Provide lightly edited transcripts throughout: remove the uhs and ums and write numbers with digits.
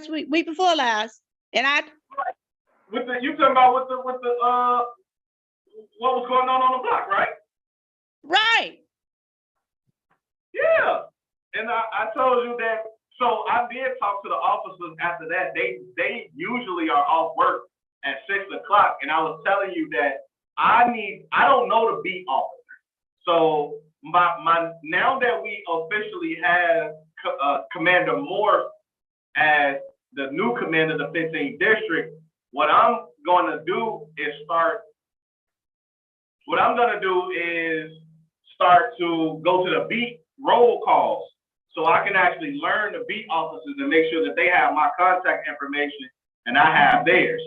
last week before last, and With the, you talking about with the what was going on the block, right? right. Yeah. And I told you that. So I did talk to the officers after that. They usually are off work at 6 o'clock, and I was telling you that I don't know the beat officer. So my now that we officially have Commander Morse as the new commander of the 15th district, what I'm going to do is start to go to the beat roll calls, so I can actually learn the beat officers and make sure that they have my contact information and I have theirs.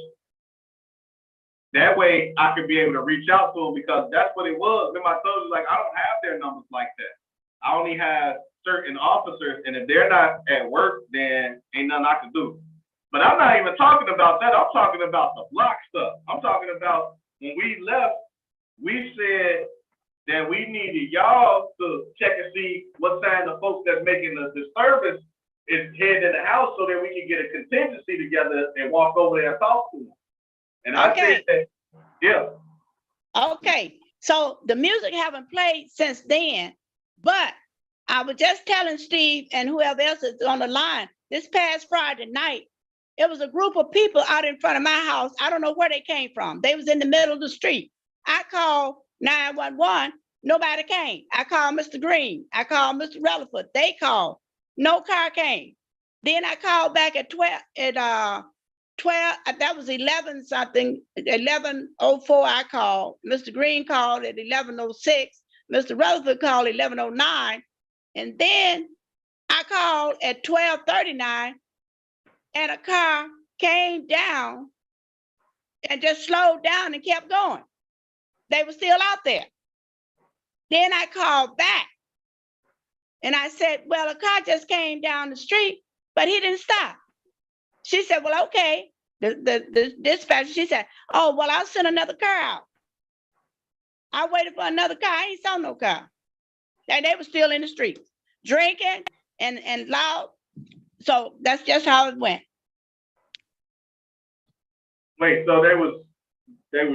That way I could be able to reach out to them, because that's what it was. Remember I told you, like, I don't have their numbers like that. I only have certain officers, and if they're not at work, then ain't nothing I can do. But I'm not even talking about that. I'm talking about the block stuff. I'm talking about when we left, we said that we needed y'all to check and see what sign the folks that's making the disturbance is heading in the house, so that we can get a contingency together and walk over there and talk to them. And I said that, yeah. Okay, so the music haven't played since then, but I was just telling Steve and whoever else is on the line, this past Friday night, it was a group of people out in front of my house. I don't know where they came from. They was in the middle of the street. I called 911, nobody came. I called Mr. Green. I called Mr. Rutherford. They called. No car came. Then I called back at 12, that was 11 something, 11:04 I called. Mr. Green called at 11:06. Mr. Rutherford called 11:09. And then I called at 12:39, and a car came down and just slowed down and kept going. They were still out there. Then I called back and I said, well, a car just came down the street, but he didn't stop. She said, well, okay. The dispatcher, she said, oh, well, I'll send another car out. I waited for another car. I ain't saw no car. And they were still in the streets, drinking and loud. So that's just how it went. Wait, so they was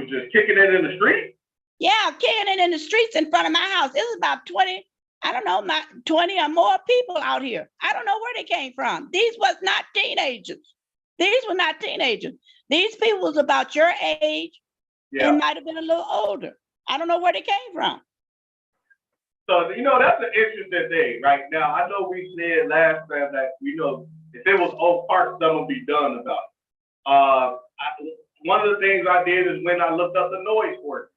just kicking it in the street? Yeah, kicking it in the streets in front of my house. It was about 20, I don't know, 20 or more people out here. I don't know where they came from. These was not teenagers. These were not teenagers. These people was about your age. Yeah. And might have been a little older. I don't know where they came from. So, that's an interesting thing right now. I know we said last time that, if it was Oak Park, something would be done about it. One of the things I did is when I looked up the noise ordinance,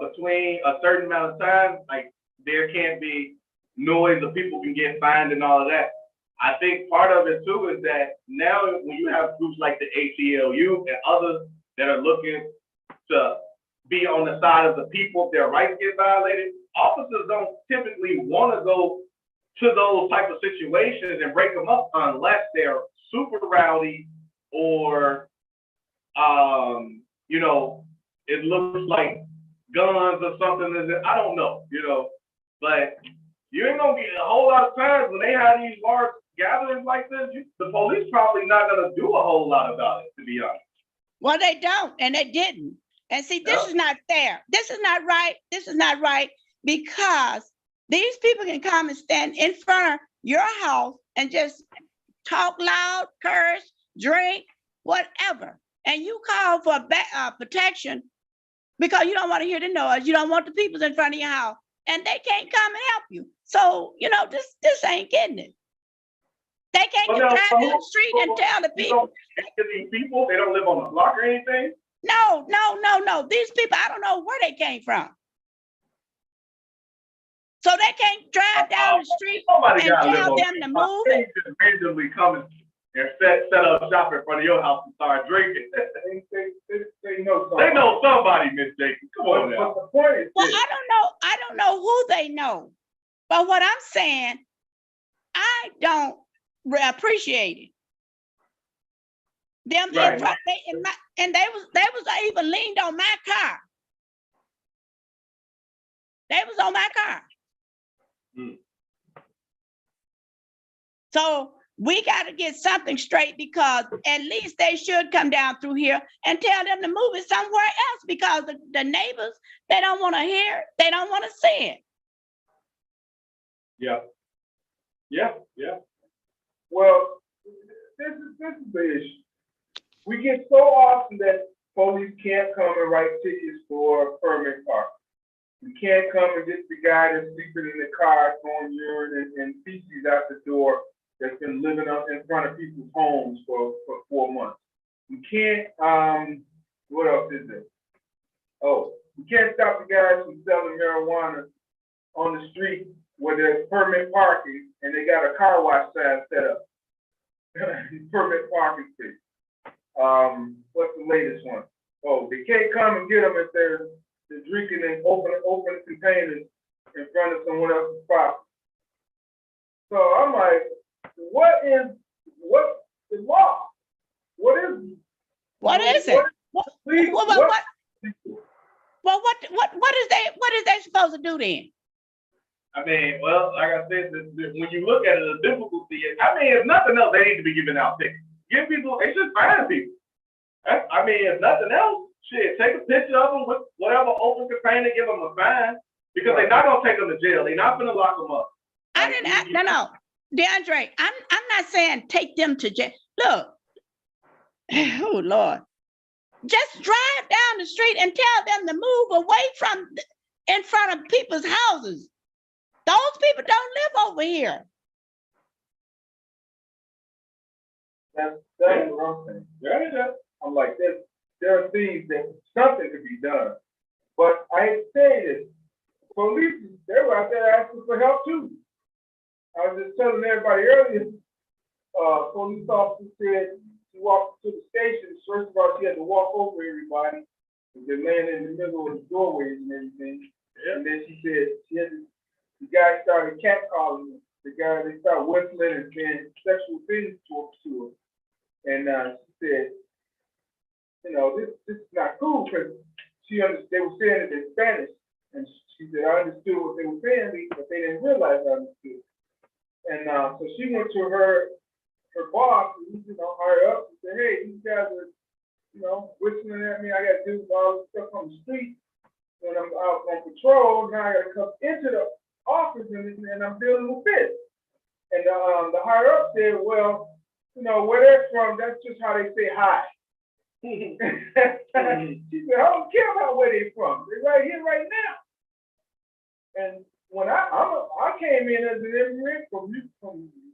between a certain amount of time, like there can't be noise or people can get fined and all of that. I think part of it too is that now when you have groups like the ACLU and others that are looking to be on the side of the people if their rights get violated, officers don't typically want to go to those type of situations and break them up unless they're super rowdy or it looks like guns or something. I don't know, but you ain't gonna get a whole lot of times when they have these large gatherings like this. The police probably not gonna do a whole lot about it, to be honest. Well, they don't, and they didn't. And see, this is not fair. This is not right. This is not right, because these people can come and stand in front of your house and just talk loud, curse, drink, whatever. And you call for protection because you don't want to hear the noise. You don't want the people in front of your house, and they can't come and help you. So, this ain't getting it. They can't drive down the street and tell the people. These people, they don't live on the block or anything? No. These people, I don't know where they came from. So they can't drive down the street and tell them to move. They just randomly come and set up shop in front of your house and start drinking. They know somebody, Miss Jacob. Come on now. Well, I don't know who they know. But what I'm saying, I don't appreciate it. Them right. And they was even leaned on my car. They was on my car. So we got to get something straight, because at least they should come down through here and tell them to move it somewhere else, because the neighbors, they don't want to hear it. They don't want to see it. Yeah. Yeah, yeah. Well, this is the issue. We get so often that police can't come and write tickets for permit parking. You can't come and get the guy that's sleeping in the car throwing urine and feces out the door that's been living up in front of people's homes for 4 months. You can't, what else is there? Oh, you can't stop the guys from selling marijuana on the street where there's permit parking and they got a car wash sign set up. Permit parking space. What's the latest one? Oh, they can't come and get them if they're drinking and open containers in front of someone else's property. So I'm like, what's the law? What is it? What is it? What is they supposed to do then? I mean, well, like I said, when you look at it, the difficulty is, I mean, if nothing else, they need to be giving out tickets. Give people, they should fine people. I mean, if nothing else, shit, take a picture of them with whatever open container, give them a fine, because they're not gonna take them to jail. They're not gonna lock them up. No, DeAndre, I'm not saying take them to jail. Look, oh Lord, just drive down the street and tell them to move away from in front of people's houses. Those people don't live over here. That's what I'm saying. Yeah. I'm like, there are things that something could be done. But I ain't saying this. Police, they were out there asking for help too. I was just telling everybody earlier, police officer said she walked to the station. First of all, she had to walk over everybody. They're laying in the middle of the doorways and everything. Yeah. And then she said the guy started catcalling her. The guy, they started whistling and saying sexual things to her. And she said, you know, this is not cool, because they were saying it in Spanish. And she said, I understood what they were saying, but they didn't realize I understood. And so she went to her boss, and higher up, and said, hey, these guys are, whistling at me. I got to do all this stuff on the street when I'm out on patrol. Now I got to come into the office and I'm dealing with this. And the higher up said, well, where they're from, that's just how they say hi. She said, I don't care about where they're from. They're right here, right now. And when I came in as an immigrant from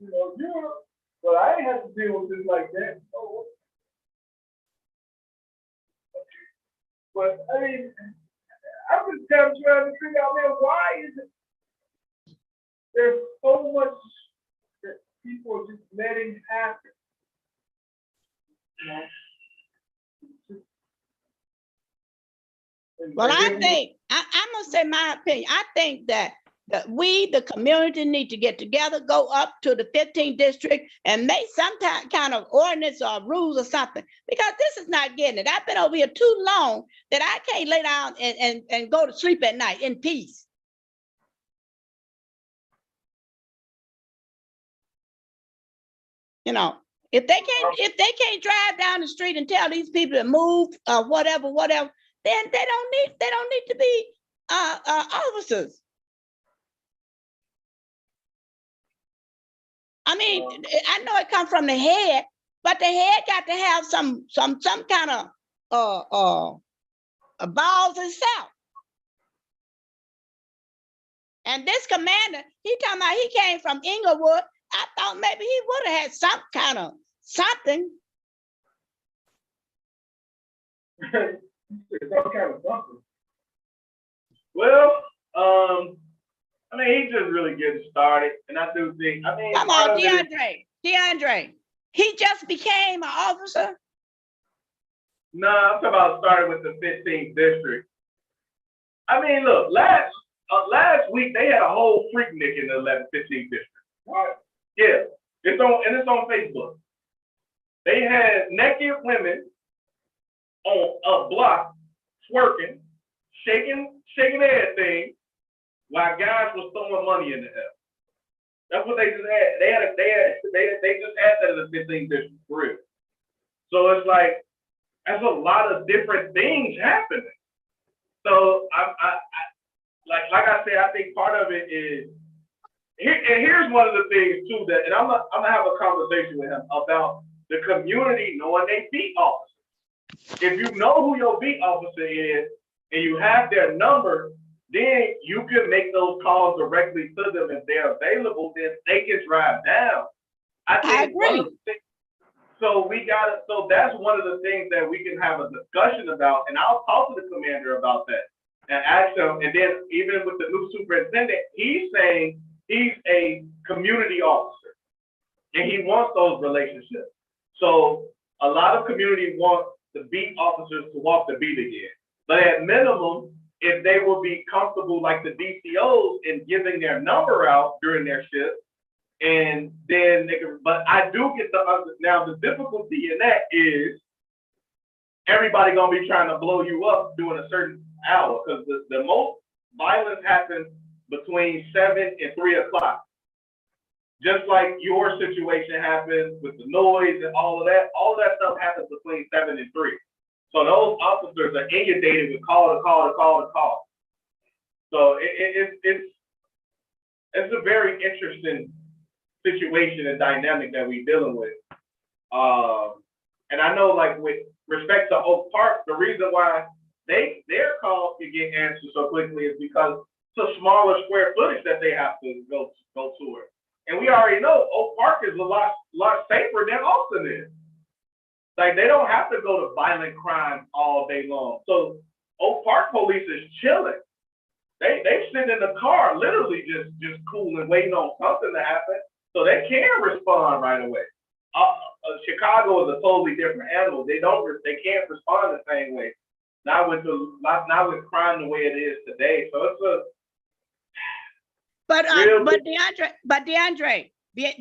Europe, but I didn't have to deal with this like that. So, but I mean, I'm just trying to figure out, man, why is it there's so much that people are just letting happen? Well, I think, I'm gonna say my opinion. I think that we, the community, need to get together, go up to the 15th district and make some kind of ordinance or rules or something, because this is not getting it. I've been over here too long that I can't lay down and go to sleep at night in peace. If they can't drive down the street and tell these people to move or whatever, then they don't need to be officers. I mean, I know it comes from the head, but the head got to have some kind of balls itself. And this commander, he talking about he came from Inglewood. I thought maybe he would have had some kind of something. Some kind of something. Well, I mean, he just really getting started, and I do think, Come on, DeAndre, he just became an officer. No, I'm talking about starting with the 15th district. I mean, look, last week they had a whole Freaknik in the 15th district. What? Yeah, it's on Facebook. They had naked women on a block twerking, shaking their thing, while guys was throwing money in the air. That's what they just had. They just had that in the 15th district for real. So it's like that's a lot of different things happening. So like I said, I think part of it is here, and here's one of the things too that, and I'm gonna have a conversation with him about the community knowing they beat officers. If you know who your beat officer is and you have their number, then you can make those calls directly to them if they're available. Then they can drive down. I agree. So that's one of the things that we can have a discussion about, and I'll talk to the commander about that and ask him. And then even with the new superintendent, he's saying he's a community officer and he wants those relationships. So a lot of community want the beat officers to walk the beat again. But at minimum, if they will be comfortable like the DCOs in giving their number out during their shift, and then they can, but I do get now the difficulty in that is everybody gonna be trying to blow you up during a certain hour, because the most violence happens between 7 and 3 o'clock. Just like your situation happens with the noise and all of that stuff happens between 7 and 3. So those officers are inundated with call to call. So it's a very interesting situation and dynamic that we're dealing with. And I know, like, with respect to Oak Park, the reason why their calls can get answered so quickly is because it's a smaller square footage that they have to go to it. And we already know Oak Park is a lot safer than Austin is. Like, they don't have to go to violent crime all day long. So Oak Park police is chilling. They sit in the car, literally just cooling, waiting on something to happen, so they can respond right away. Chicago is a totally different animal. They can't respond the same way. Not with crime the way it is today. So it's a But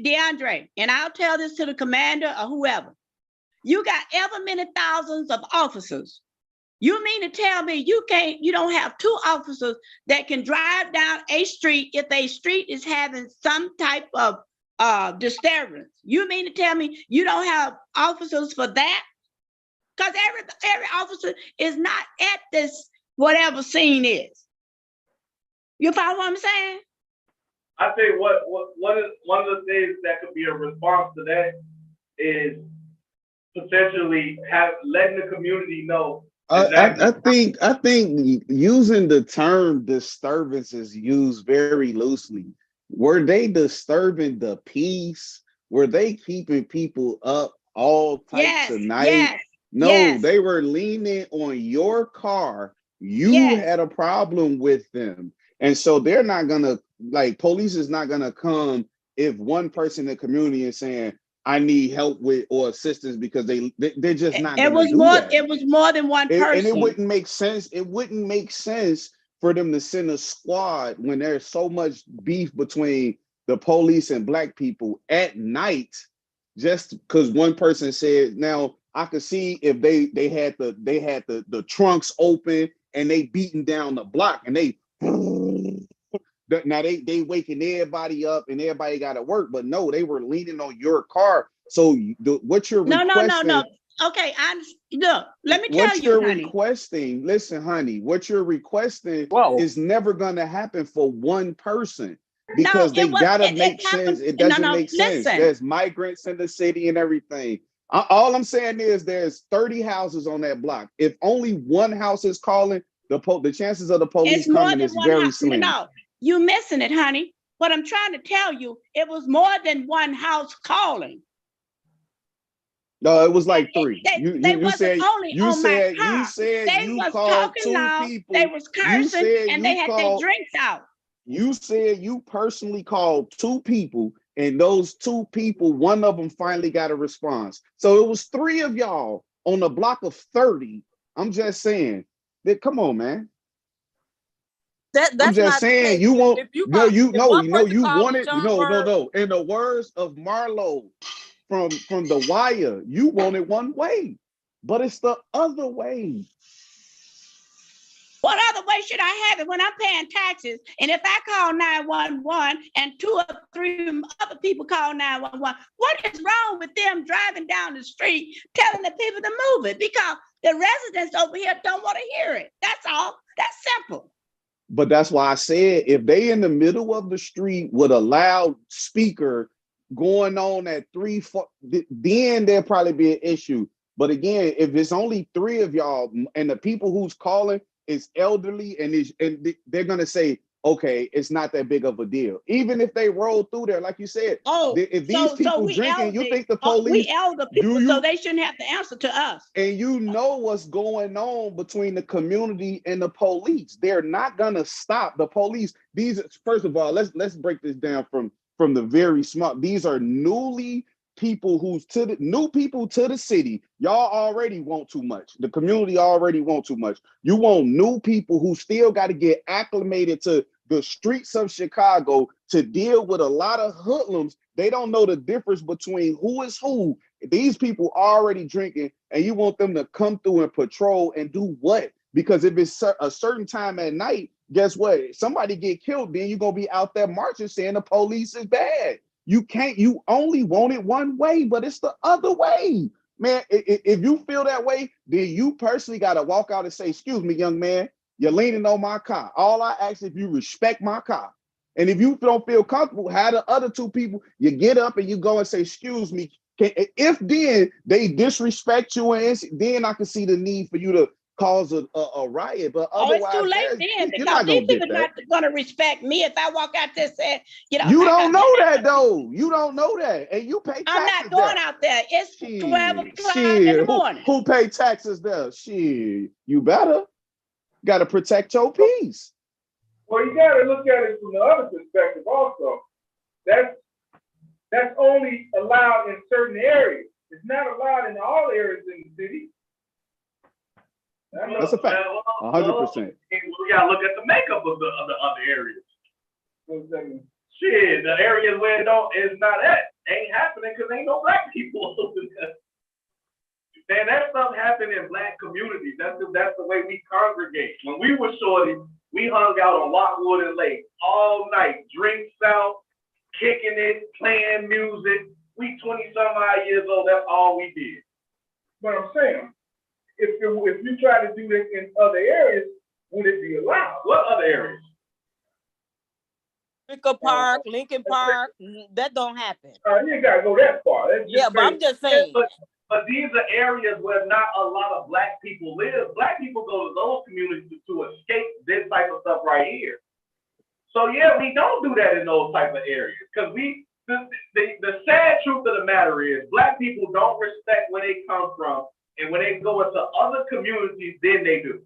DeAndre, and I'll tell this to the commander or whoever. You got ever many thousands of officers. You mean to tell me you don't have 2 officers that can drive down a street if a street is having some type of disturbance? You mean to tell me you don't have officers for that? Because every officer is not at this whatever scene is. You follow what I'm saying? I think one of the things that could be a response to that is potentially letting the community know. Exactly. I think using the term disturbance is used very loosely. Were they disturbing the peace? Were they keeping people up all types of night? Yes, no, yes. They were leaning on your car. You had a problem with them. And so they're not gonna, like, police is not gonna come if one person in the community is saying, I need help with or assistance, because they're just not. It was more than one person. And it wouldn't make sense. It wouldn't make sense for them to send a squad when there's so much beef between the police and black people at night, just because one person said. Now I could see if they had the trunks open and they beating down the block and they now they waking everybody up and everybody got to work, but no, they were leaning on your car. So what you're requesting? No. Okay, look. Let me tell you, honey. Requesting. Listen, honey. What you're requesting is never going to happen for one person, because they gotta make sense. It doesn't make sense. There's migrants in the city and everything. All I'm saying is there's 30 houses on that block. If only one house is calling, the chances of the police coming is very slim. No, you missing it, honey. What I'm trying to tell you, it was more than one house calling. No, it was like 3. You said you called 2 people. They was cursing and they had their drinks out. You said you personally called 2 people, and those 2 people, one of them finally got a response. So it was 3 of y'all on a block of 30. I'm just saying that. Come on, man. I'm just saying you want you wanted no. In the words of Marlo from The Wire, you want it one way, but it's the other way. What other way should I have it when I'm paying taxes? And if I call 911 and 2 or 3 other people call 911, what is wrong with them driving down the street telling the people to move it? Because the residents over here don't want to hear it. That's all. That's simple. But that's why I said if they in the middle of the street with a loud speaker going on at 3, 4, then there'll probably be an issue. But again, if it's only 3 of y'all and the people who's calling is elderly and they're gonna say, okay, it's not that big of a deal. Even if they roll through there, like you said, if these people we drinking, elder, you think the police, we elder people, so they shouldn't have to answer to us. and you know what's going on between the community and the police. They're not gonna stop the police. These, first of all, let's break this down from the very smart. These are new people to the city. Y'all already want too much. The community already want too much. You want new people who still got to get acclimated to the streets of Chicago to deal with a lot of hoodlums. They don't know the difference between who is who. These people already drinking, and you want them to come through and patrol and do what? Because if it's a certain time at night, guess what? Somebody get killed, then you're gonna be out there marching saying the police is bad. You only want it one way, but it's the other way. Man, if you feel that way, then you personally got to walk out and say, excuse me, young man, you're leaning on my car. All I ask is if you respect my car. And if you don't feel comfortable, have the other 2 people, you get up and you go and say, excuse me. If then they disrespect you, and then I can see the need for you to cause a riot, but otherwise, it's too late then, you're because not these gonna get people that. not going to respect me if I walk out there saying, You don't know that though. You don't know that, and you pay taxes. I'm not going out there. It's 12 o'clock in the morning. Who pay taxes there? Shit, you better. Got to protect your peace. Well, you got to look at it from the other perspective also. That's only allowed in certain areas. It's not allowed in all areas in the city. That's a fact. 100%. We gotta look at the makeup of the other areas. Shit, the areas where it's not at ain't happening because ain't no black people over there. Man, that stuff happened in black communities. That's the way we congregate. When we were shorty, we hung out on Lockwood and Lake all night, drinks out, kicking it, playing music. We 20-some odd years old. That's all we did. But I'm saying, if you try to do this in other areas, would it be allowed? What other areas? Lincoln Park, Lincoln Park, that don't happen. You ain't got to go that far. Yeah, but I'm just saying. But these are areas where not a lot of black people live. Black people go to those communities to escape this type of stuff right here. So yeah, we don't do that in those type of areas because the sad truth of the matter is black people don't respect where they come from, and when they go into other communities, then they do.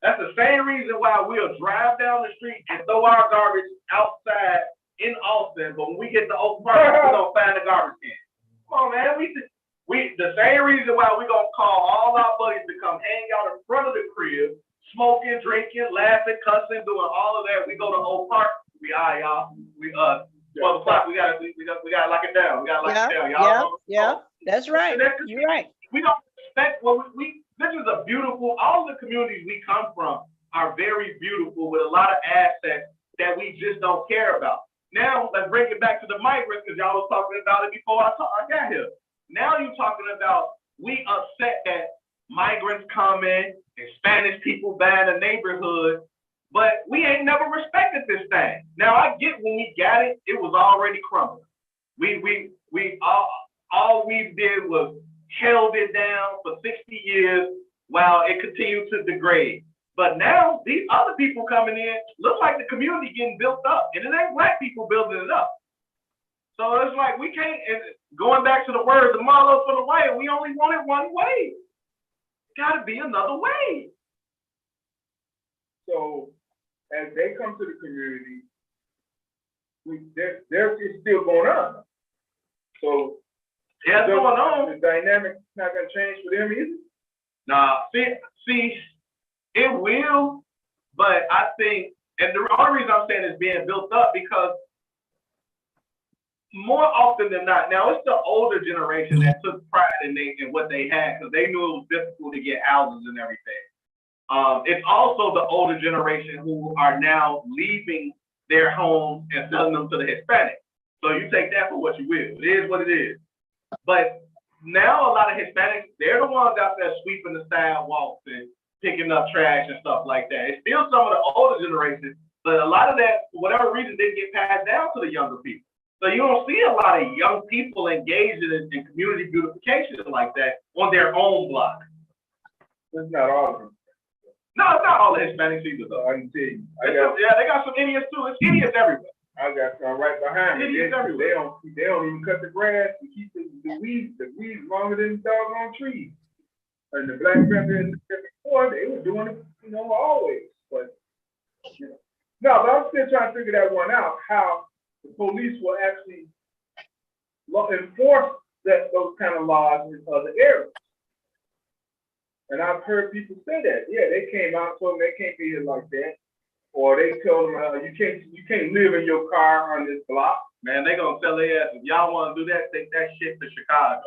That's the same reason why we'll drive down the street and throw our garbage outside in Austin, but when we get to Oak Park, we don't find the garbage can. Come on, man. We the same reason why we gonna call all our buddies to come hang out in front of the crib, smoking, drinking, laughing, cussing, doing all of that. We go to Oak Park. We y'all. We 12 o'clock. We gotta lock it down. We gotta lock it down. Y'all. Yeah. That's right. You're right. We don't respect what we. This is a beautiful. All the communities we come from are very beautiful with a lot of assets that we just don't care about. Now let's bring it back to the migrants because y'all was talking about it before I got here. Now you're talking about we upset that migrants come in and Spanish people buying a neighborhood, but we ain't never respected this thing. Now I get when we got it, it was already crumbling. We all we did was held it down for 60 years while it continued to degrade. But now these other people coming in look like the community getting built up, and it ain't black people building it up. So it's like we can't. Going back to the words, the motto for the way, we only want it one way. Got to be another way. So as they come to the community, they're still going on. So yeah, going on. The dynamic's not gonna change for them either. Nah, see, it will, but I think, and the only reason I'm saying it's being built up because more often than not, now it's the older generation that took pride in what they had because they knew it was difficult to get houses and everything. It's also the older generation who are now leaving their homes and selling them to the Hispanics. So you take that for what you will. It is what it is. But now a lot of Hispanics, they're the ones out there sweeping the sidewalks and picking up trash and stuff like that. It's still some of the older generation, but a lot of that, for whatever reason, didn't get passed down to the younger people. So you don't see a lot of young people engaged in community beautification like that on their own block. That's not all of them. No, it's not all the Hispanics either, though. I can tell you. Yeah, they got some idiots too. It's idiots everywhere. I got some right behind me. Idiots everywhere. They don't even cut the grass to keep the weeds longer than the doggone trees. And the Black Panther and before, they were doing it, always. But no, but I'm still trying to figure that one out, how the police will actually enforce those kind of laws in other areas. And I've heard people say that. Yeah, they came out and told them they can't be here like that. Or they told them you can't live in your car on this block. Man, they gonna tell their ass, if y'all wanna do that, take that shit to Chicago.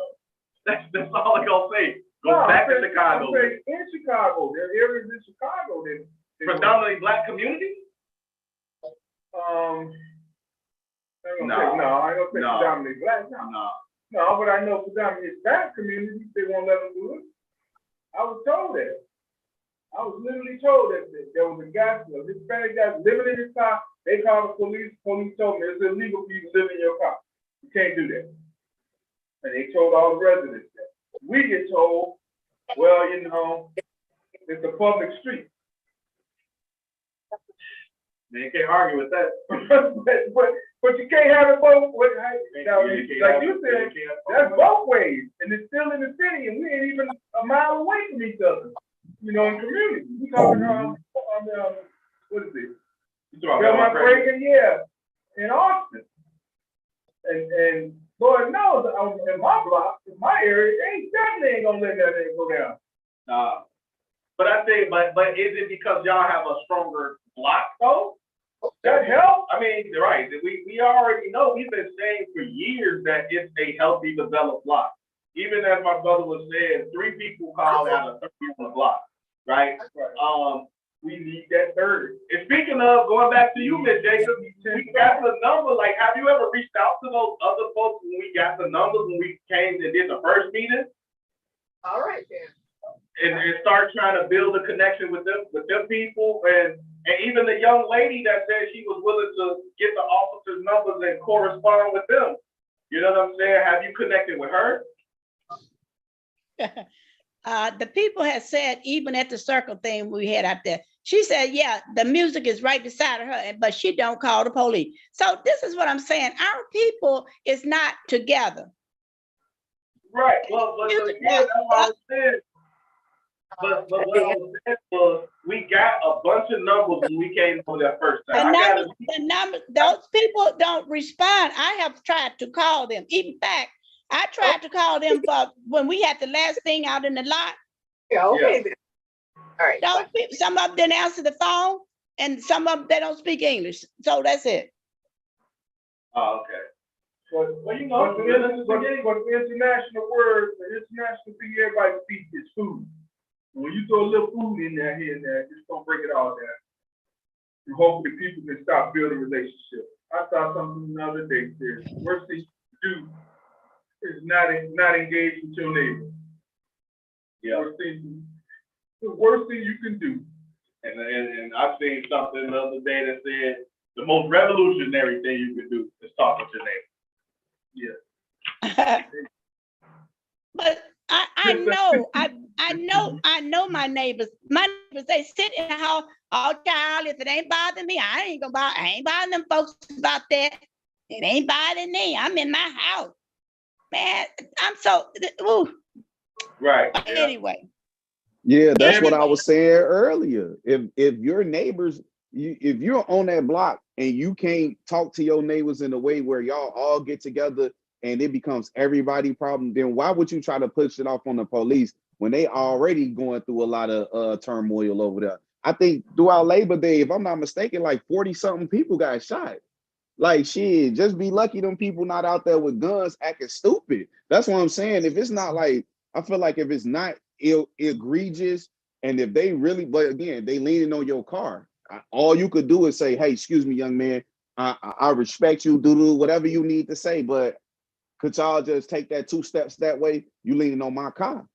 That's all they gonna say. Go back to Chicago. In Chicago, there are areas in Chicago that predominantly Black communities? I ain't No. gonna say predominantly Black. No, but I know predominantly Hispanic communities, they won't let them do it. I was told that. I was literally told that there was a Hispanic guy living in his car. They called the police. Police told me it's illegal for you to live in your car. You can't do that. And they told all the residents that. We get told, well, it's a public street. Man, you can't argue with that. but you can't have it both ways. Like you said, that's both ways. And it's still in the city, and we ain't even a mile away from each other. In community. We talking what is it? Belmont Reagan, yeah, in Austin. And Lord knows, in my block, in my area, they definitely ain't gonna let that thing go down. But I think, but is it because y'all have a stronger block though? That helps. I mean, right. We already know, we've been saying for years that it's a healthy, developed block. Even as my brother was saying, 3 people called out a 30 block, right? We need that third. And speaking of, going back to you, Ms. Jacob, we got the number. Like, have you ever reached out to those other folks when we got the numbers when we came and did the first meeting? All right, then. And start trying to build a connection with them people, and even the young lady that said she was willing to get the officers' numbers and correspond with them. You know what I'm saying? Have you connected with her? The people had said, even at the circle thing we had out there, she said, yeah, the music is right beside her, but she don't call the police. So this is what I'm saying. Our people is not together. Right. Well, but again, that's what I was saying. But what I was saying was, we got a bunch of numbers when we came for that first time. The numbers, those people don't respond. I have tried to call them. In fact, I tried to call them for when we had the last thing out in the lot. Yeah, okay, then. All right. Some of them didn't answer the phone, and some of them, they don't speak English. So that's it. Oh, okay. But the international word, the international thing everybody speaks is food. When you throw a little food in there, here and there, just don't break it all down. And hopefully people can stop building relationships. I saw something the other day that the worst thing you can do is not engage with your neighbor. Yeah. The worst thing you can do. And I've seen something the other day that said the most revolutionary thing you can do is talk with your neighbor. Yeah. But I know my neighbors. My neighbors, they sit in the house. Oh, child, if it ain't bothering me, I ain't bothering them folks about that. It ain't bothering me. I'm in my house. Man, I'm so, ooh. Right. Yeah. Anyway. Yeah, that's what I was saying earlier. If your neighbors, if you're on that block and you can't talk to your neighbors in a way where y'all all get together and it becomes everybody's problem, then why would you try to push it off on the police when they already going through a lot of turmoil over there? I think throughout Labor Day, if I'm not mistaken, like 40-something people got shot. Like, shit, just be lucky them people not out there with guns acting stupid. That's what I'm saying. If it's not like, I feel like if it's not egregious And if they really, but again, they leaning on your car. All you could do is say, "Hey, excuse me, young man. I respect you. Do whatever you need to say, but could y'all just take that 2 steps that way? You leaning on my car."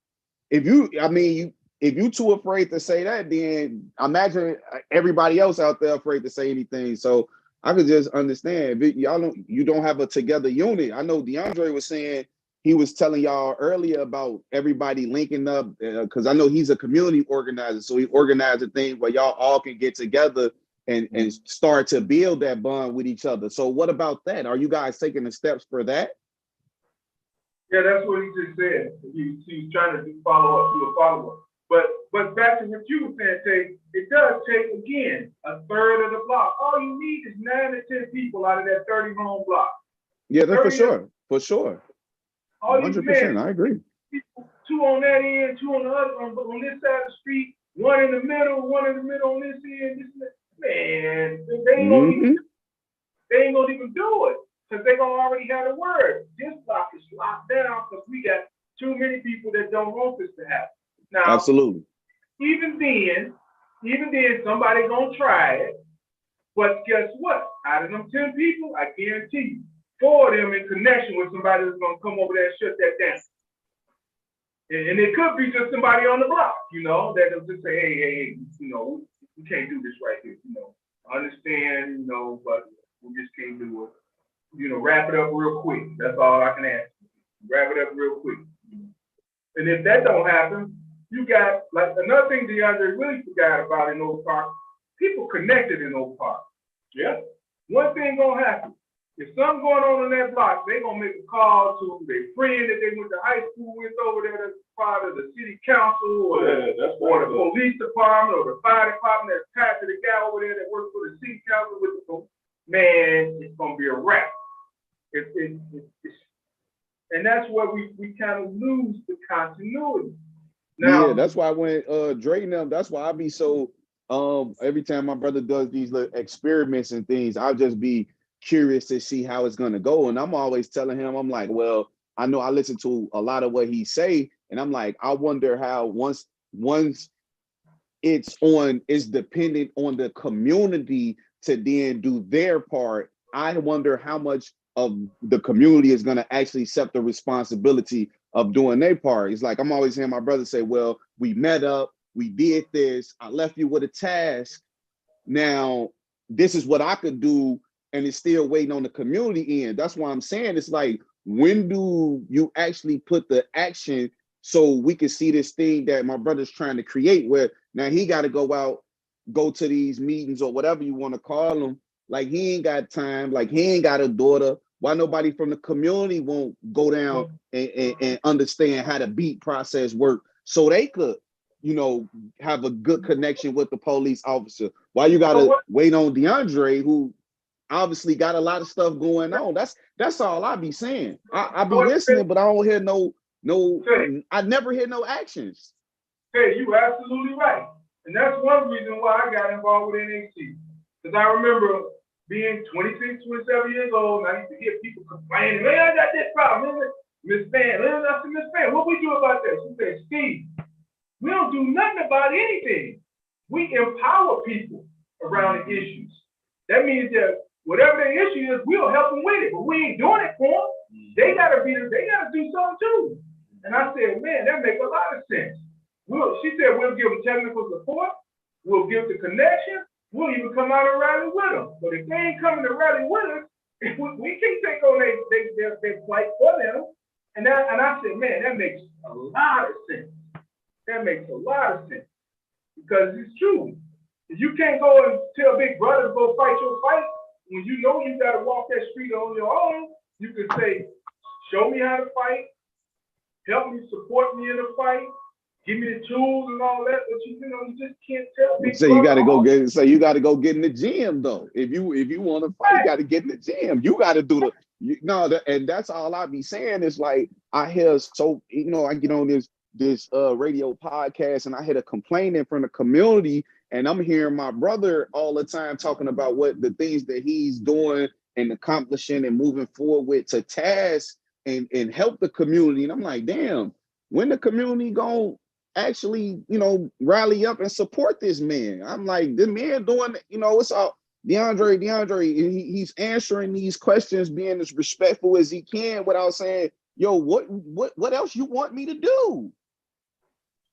If you too afraid to say that, then imagine everybody else out there afraid to say anything. So I could just understand you don't have a together unit. I know DeAndre was saying he was telling y'all earlier about everybody linking up because I know he's a community organizer, so he organized a thing where y'all all can get together and start to build that bond with each other. So what about that? Are you guys taking the steps for that? Yeah, that's what he just said. He's trying to do a follow-up. But back to what you were saying, Tay, it does take, again, a third of the block. All you need is 9 to 10 people out of that 30-home block. Yeah, that's for sure. 100%, I agree. 2 on that end, 2 on the other, on this side of the street, 1 in the middle on this end. Man, they ain't gonna even do it. Because they're going to already have a word. This block is locked down because we got too many people that don't want this to happen. Now, absolutely. Even then, somebody going to try it. But guess what? Out of them 10 people, I guarantee you, 4 of them in connection with somebody that's going to come over there and shut that down. And it could be just somebody on the block, that'll just say, hey, we can't do this right here. I understand, but we just can't do it. Wrap it up real quick. That's all I can ask. Wrap it up real quick. And if that don't happen, you got, like, another thing DeAndre really forgot about in Oak Park, people connected in Oak Park. Yeah. One thing gonna happen. If something going on in that block, they gonna make a call to their friend that they went to high school with over there that's part of the city council or the police department or the fire department that's tied to the guy over there that works for the city council with the man, it's gonna be a wrap. And that's where we kind of lose the continuity. Now, yeah, that's why when Dre and them, that's why I be so every time my brother does these little experiments and things, I'll just be curious to see how it's gonna go. And I'm always telling him, I'm like, well, I know I listen to a lot of what he say, and I'm like, I wonder how once it's dependent on the community to then do their part. I wonder how much of the community is going to actually accept the responsibility of doing their part. It's like I'm always hearing my brother say, well, we met up, we did this, I left you with a task. Now, this is what I could do, and it's still waiting on the community end. That's why I'm saying it's like, when do you actually put the action so we can see this thing that my brother's trying to create, where now he got to go to these meetings or whatever you want to call them. Like, he ain't got time, like he ain't got a daughter. Why nobody from the community won't go down and understand how the beat process work so they could, have a good connection with the police officer? Why you gotta wait on DeAndre, who obviously got a lot of stuff going on? That's all I be saying. I be listening, but I don't hear I never hear no actions. Hey, you absolutely right. And that's one reason why I got involved with NHC. Because I remember being 26, 27 years old, and I used to hear people complaining, man, I got this problem. Miss Fan, I said, Miss Fan, what we do about that? She said, Steve, we don't do nothing about anything. We empower people around the issues. That means that whatever their issue is, we'll help them with it, but we ain't doing it for them. They gotta do something too. And I said, man, that makes a lot of sense. She said, we'll give them technical support, we'll give the connection, we'll even come out and rally with them. But if they ain't coming to rally with us, we can't take on their plight for them. And I said, man, that makes a lot of sense. That makes a lot of sense. Because it's true. If you can't go and tell Big Brother to go fight your fight, when you know you got to walk that street on your own, you can say, show me how to fight, help me, support me in the fight, give me the tools and all that, but you just can't tell Big Brother. You gotta go get in the gym though. If you want to fight, you gotta get in the gym. You gotta do and that's all I be saying is like, I hear I get on this radio podcast and I hear a complaining from the community, and I'm hearing my brother all the time talking about what the things that he's doing and accomplishing and moving forward with to task and help the community. And I'm like, damn, when the community gonna actually, rally up and support this man. I'm like, the man doing, it's all DeAndre, he's answering these questions, being as respectful as he can without saying, yo, what else you want me to do?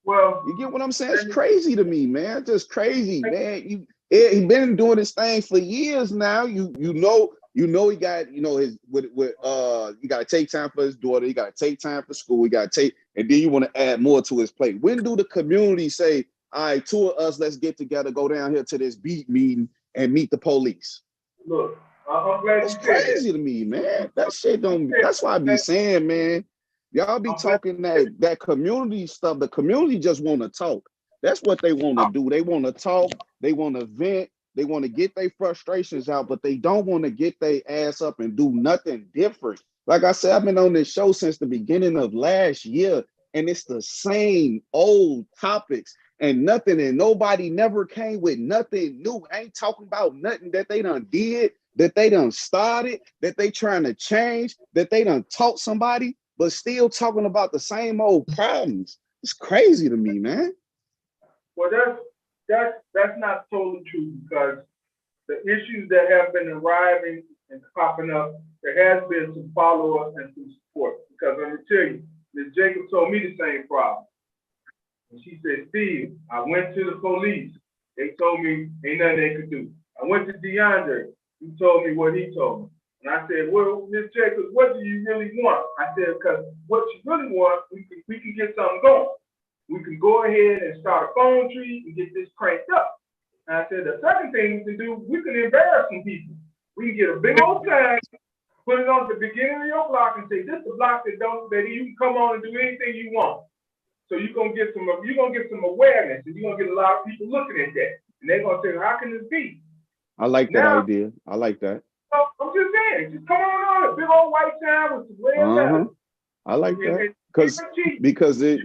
Well, You get what I'm saying? It's crazy to me, man. Just crazy, man. He been doing this thing for years now. You know he got, his you gotta take time for his daughter, you gotta take time for school, you gotta take, and then you want to add more to his plate. When do the community say, all right, two of us, let's get together, go down here to this beat meeting and meet the police? look, I'm glad It's you said crazy to me, man. That shit don't, that's why I be saying, man, y'all be talking that community stuff. The community just want to talk. That's what they want to do. They want to talk, they want to vent, they want to get their frustrations out, but they don't want to get their ass up and do nothing different. Like I said, I've been on this show since the beginning of last year, and it's the same old topics and nothing, and nobody never came with nothing new. I ain't talking about nothing that they done did, that they done started, that they trying to change, that they done taught somebody, but still talking about the same old problems. It's crazy to me, man. Well, that's not totally true, because the issues that have been arriving and popping up, there has been some follow-up and some support. Because I'm gonna tell you, Ms. Jacobs told me the same problem. And she said, Steve, I went to the police. They told me ain't nothing they could do. I went to DeAndre. He told me what he told me. And I said, well, Ms. Jacobs, what do you really want? I said, because what you really want, we can get something going. We can go ahead and start a phone tree and get this cranked up. And I said, the second thing we can do, we can embarrass some people. We can get a big old sign, put it on the beginning of your block and say, this is the block that you can come on and do anything you want. So you're gonna get some awareness, and you're gonna get a lot of people looking at that. And they're gonna say, how can this be? I like that idea. I like that. I'm just saying, just come on a big old white sign with some red letters. I like that. Because it,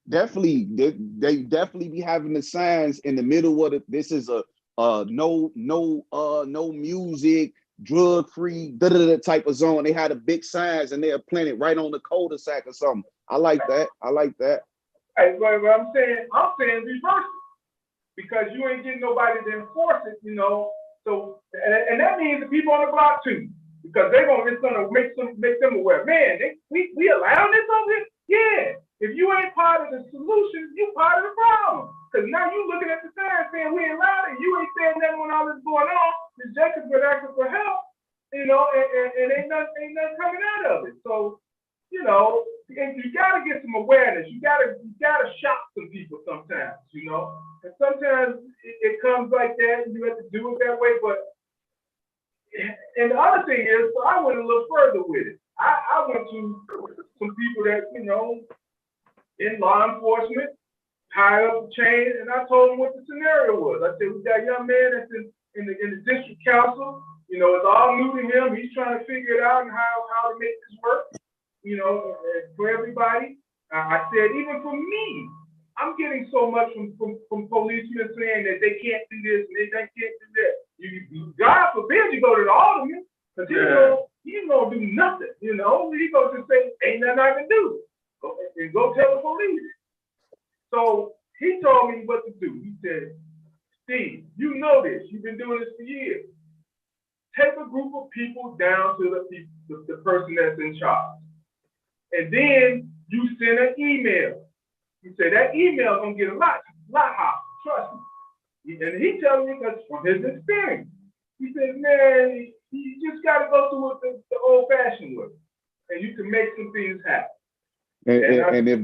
definitely they definitely be having the signs in the middle of this is a no music, drug-free type of zone. They had the big signs and they're planted right on the cul-de-sac or something. I like that. Hey, but I'm saying reverse it, because you ain't getting nobody to enforce it, So and that means the people on the block too, because it's gonna make them aware. Man, we allow this over here? Yeah. If you ain't part of the solution, you part of the problem. Because now you looking at the sign saying we ain't allowed it. You ain't saying nothing when all this going on. Ms. Jacobs been asking for help, and ain't nothing coming out of it. So, and you gotta get some awareness. You gotta shock some people sometimes, And sometimes it comes like that, and you have to do it that way. But and the other thing is, so I went a little further with it. I went to some people that, in law enforcement, high up the chain, and I told them what the scenario was. I said, we got a young man that's in the district council. It's all new to him. He's trying to figure it out and how to make this work, for everybody. I said, even for me, I'm getting so much from policemen saying that they can't do this and they can't do that. God forbid you go to the alderman, because he's gonna do nothing. He gonna just say, ain't nothing I can do. And go tell the police. So he told me what to do. He said, Steve, you know this. You've been doing this for years. Take a group of people down to the person that's in charge. And then you send an email. He said that email gonna get a lot hot. Trust me. And he tells me because from his experience. He said, man, you just gotta go through it the old-fashioned way. And you can make some things happen. And if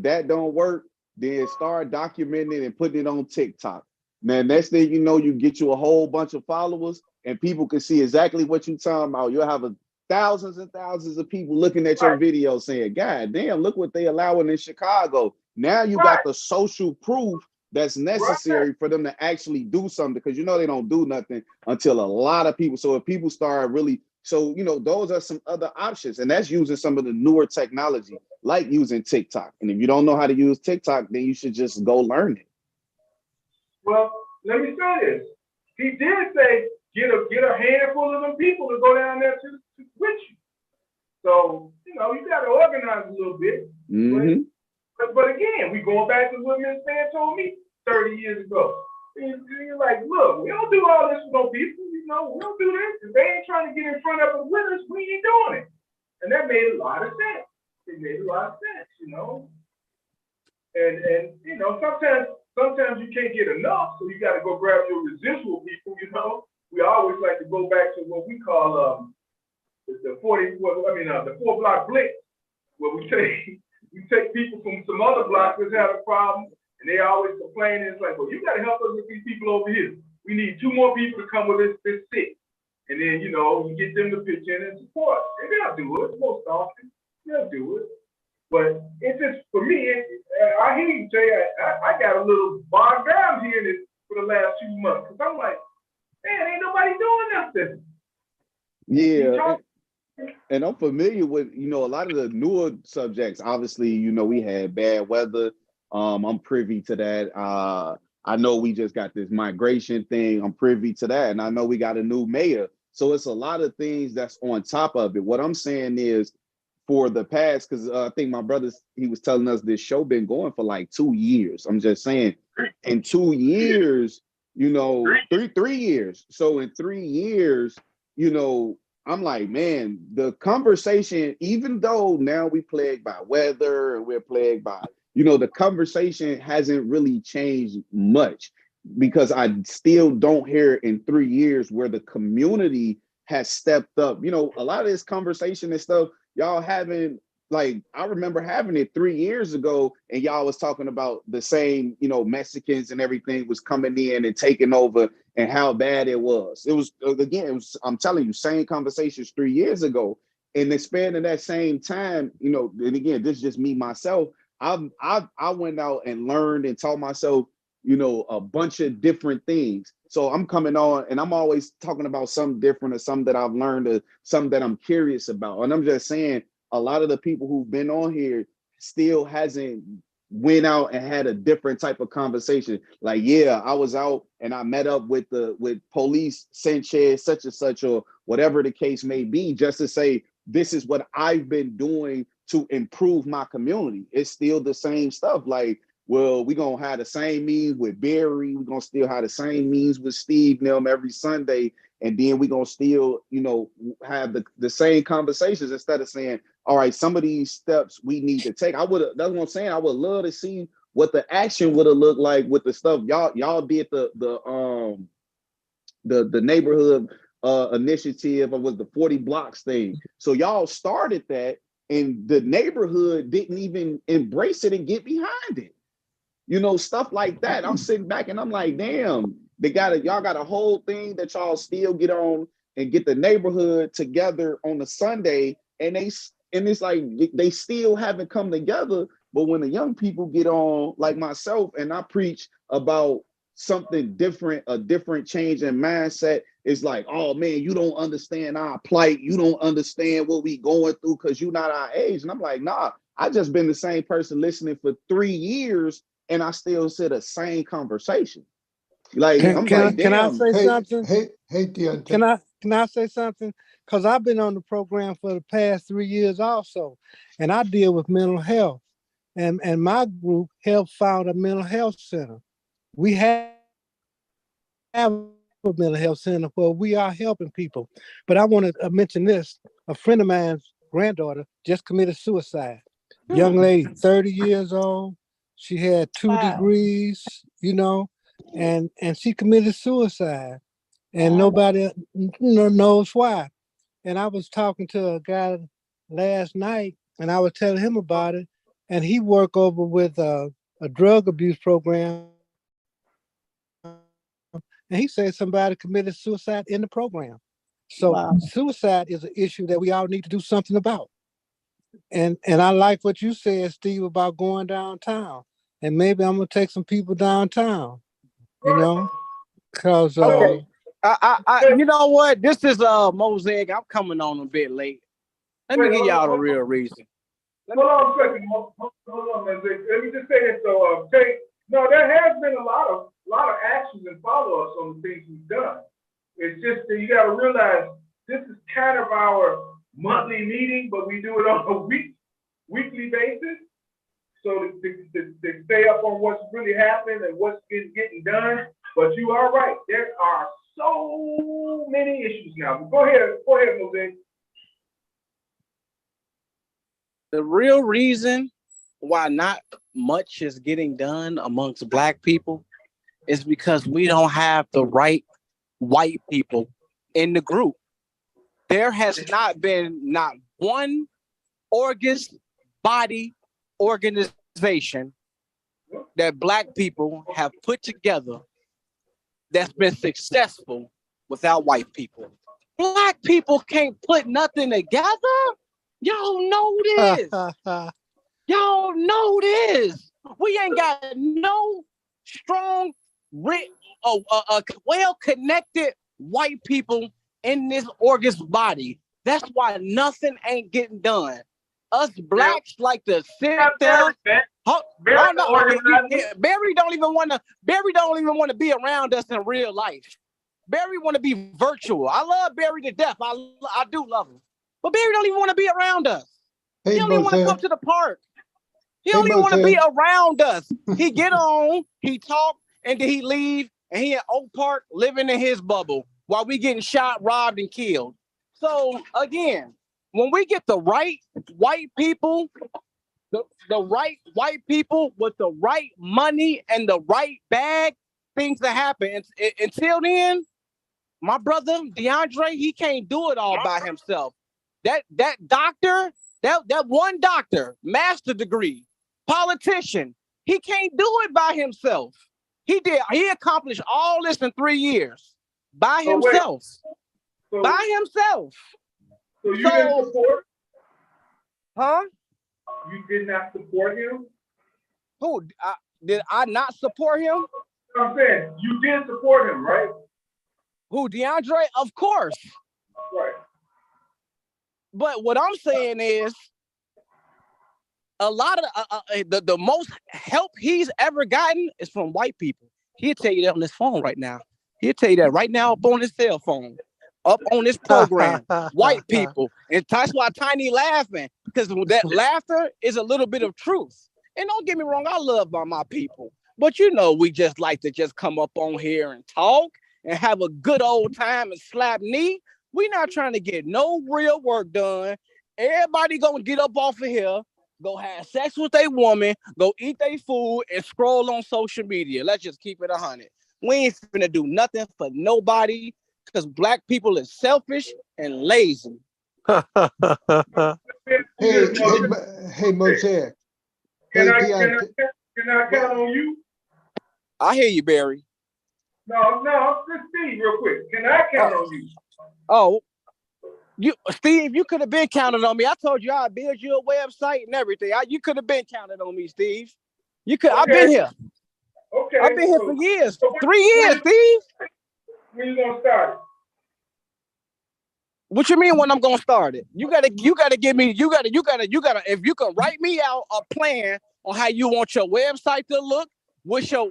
that don't work, then start documenting it and putting it on TikTok. Man, next thing you know, you get you a whole bunch of followers and people can see exactly what you're talking about. You'll have thousands and thousands of people looking at your video saying, God damn, look what they allowing in Chicago. Now you got the social proof that's necessary for them to actually do something, because they don't do nothing until a lot of people. So if people start really, those are some other options, and that's using some of the newer technology, like using TikTok. And if you don't know how to use TikTok, then you should just go learn it. Well, let me say this. He did say, get a handful of them people to go down there to with you. So, you got to organize a little bit. Mm-hmm. But again, we going back to what Ms. Stan told me 30 years ago. And you're like, look, we don't do all this with no people, you know, we don't do this. If they ain't trying to get in front of us with us, we ain't doing it. And that made a lot of sense. It made a lot of sense, you know. And you know, sometimes you can't get enough, so you got to go grab your residual people, you know. We always like to go back to what we call the 4-block blitz, where we take people from some other blocks that have a problem, and they always complain. It's like, well, you got to help us with these people over here. We need 2 more people to come with this stick, and then you know you get them to pitch in and support, and they'll do it most often. They'll do it, but it's just for me. I hear you, Jay. I got a little bogged down here for the last few months because I'm like, man, ain't nobody doing nothing. Yeah. And I'm familiar with, you know, a lot of the newer subjects. Obviously, you know, we had bad weather. I'm privy to that. I know we just got this migration thing. I'm privy to that. And I know we got a new mayor. So it's a lot of things that's on top of it. What I'm saying is for the past, because I think my brother, he was telling us this show been going for like 2 years. I'm just saying in 2 years, you know, 3 years. So in 3 years, you know, I'm like, man, the conversation, even though now we plagued by weather and we're plagued by, you know, the conversation hasn't really changed much because I still don't hear in 3 years where the community has stepped up. You know, a lot of this conversation and stuff, y'all haven't, like, I remember having it 3 years ago and y'all was talking about the same, you know, Mexicans and everything was coming in and taking over and how bad it was. It was, again, I'm telling you, same conversations 3 years ago. And the span of that same time, you know, and again, this is just me, myself, I went out and learned and taught myself, you know, a bunch of different things. So I'm coming on and I'm always talking about something different or something that I've learned or something that I'm curious about. And I'm just saying, a lot of the people who've been on here still hasn't went out and had a different type of conversation. Like, yeah, I was out and I met up with police Sanchez, such and such, or whatever the case may be, just to say, this is what I've been doing to improve my community. It's still the same stuff. Like, well, we're going to have the same meetings with Barry. We're going to still have the same meetings with Steve Nelm every Sunday. And then we're going to still, you know, have the same conversations instead of saying, all right, some of these steps we need to take. That's what I'm saying. I would love to see what the action would have looked like with the stuff y'all did the neighborhood initiative, or was the 40 blocks thing. So y'all started that and the neighborhood didn't even embrace it and get behind it. You know, stuff like that. I'm sitting back and I'm like, damn, y'all got a whole thing that y'all still get on and get the neighborhood together on a Sunday, and it's like they still haven't come together. But when the young people get on, like myself, and I preach about something different, a different change in mindset, it's like, oh man, you don't understand our plight. You don't understand what we going through because you're not our age. And I'm like, nah, I just been the same person listening for 3 years, and I still say the same conversation. Like, can I say something? Hey, Deontay. Can I say something? Because I've been on the program for the past 3 years also, and I deal with mental health. And my group helped found a mental health center. We have a mental health center where we are helping people. But I want to mention this. A friend of mine's granddaughter just committed suicide. Young lady, 30 years old. She had 2 degrees, you know, and she committed suicide. And nobody knows why. And I was talking to a guy last night, and I was telling him about it. And he worked over with a drug abuse program. And he said somebody committed suicide in the program. So suicide is an issue that we all need to do something about. And I like what you said, Steve, about going downtown. And maybe I'm gonna take some people downtown, you know, because okay. You know what? This is Mosaic. I'm coming on a bit late. Let me give y'all the real reason. Hold on a second. Hold on, man. Let me just say this. So, Jake, no, there has been a lot of actions and follow-ups on the things we've done. It's just that you got to realize this is kind of our monthly meeting, but we do it on a weekly basis. so to stay up on what's really happening and what's getting done. But you are right. There are so many issues now. Go ahead, Jose. The real reason why not much is getting done amongst Black people is because we don't have the right white people in the group. There has not been not one body organization that Black people have put together that's been successful without white people. Black people can't put nothing together. Y'all know this. Y'all know this. We ain't got no strong, well-connected white people in this August body. That's why nothing ain't getting done. Us Blacks like to sit there. Barry don't even want to be around us in real life. Barry want to be virtual. I love Barry to death. I do love him. But Barry don't even want to be around us. He don't even want to come to the park. He don't even want to be around us. He get on, he talk, and then he leave, and he in Oak Park living in his bubble while we getting shot, robbed, and killed. So again, when we get the right white people, the right white people with the right money and the right bag, things that happen. Until then, my brother DeAndre, he can't do it all by himself. That doctor, that one doctor, master degree, politician, he can't do it by himself. He accomplished all this in 3 years by himself. By himself. So you didn't support? Huh? You did not support him? Who? Did I not support him? I'm saying you did support him, right? Who, DeAndre? Of course. Right. But what I'm saying is, a lot of the most help he's ever gotten is from white people. He'll tell you that on his phone right now. He'll tell you that right now up on his cell phone, up on this program. White people. And that's why Tiny laughing, because that laughter is a little bit of truth. And don't get me wrong, I love my people. But you know, we just like to just come up on here and talk and have a good old time and slap knee. We not trying to get no real work done. Everybody gonna get up off of here, go have sex with a woman, go eat their food, and scroll on social media. Let's just keep it 100. We ain't finna do nothing for nobody because Black people is selfish and lazy. Hey, Mosaic. Can I count on you? I hear you, Barry. No, just Steve, real quick. Can I count on you? Oh, Steve, you could have been counting on me. I told you I'd build you a website and everything. You could have been counting on me, Steve. You could. Okay. I've been here. Okay. I've been here for years. 3 years, Steve. When you gonna start it? What you mean when I'm gonna start it? You gotta give me. You gotta. If you can write me out a plan on how you want your website to look, what's your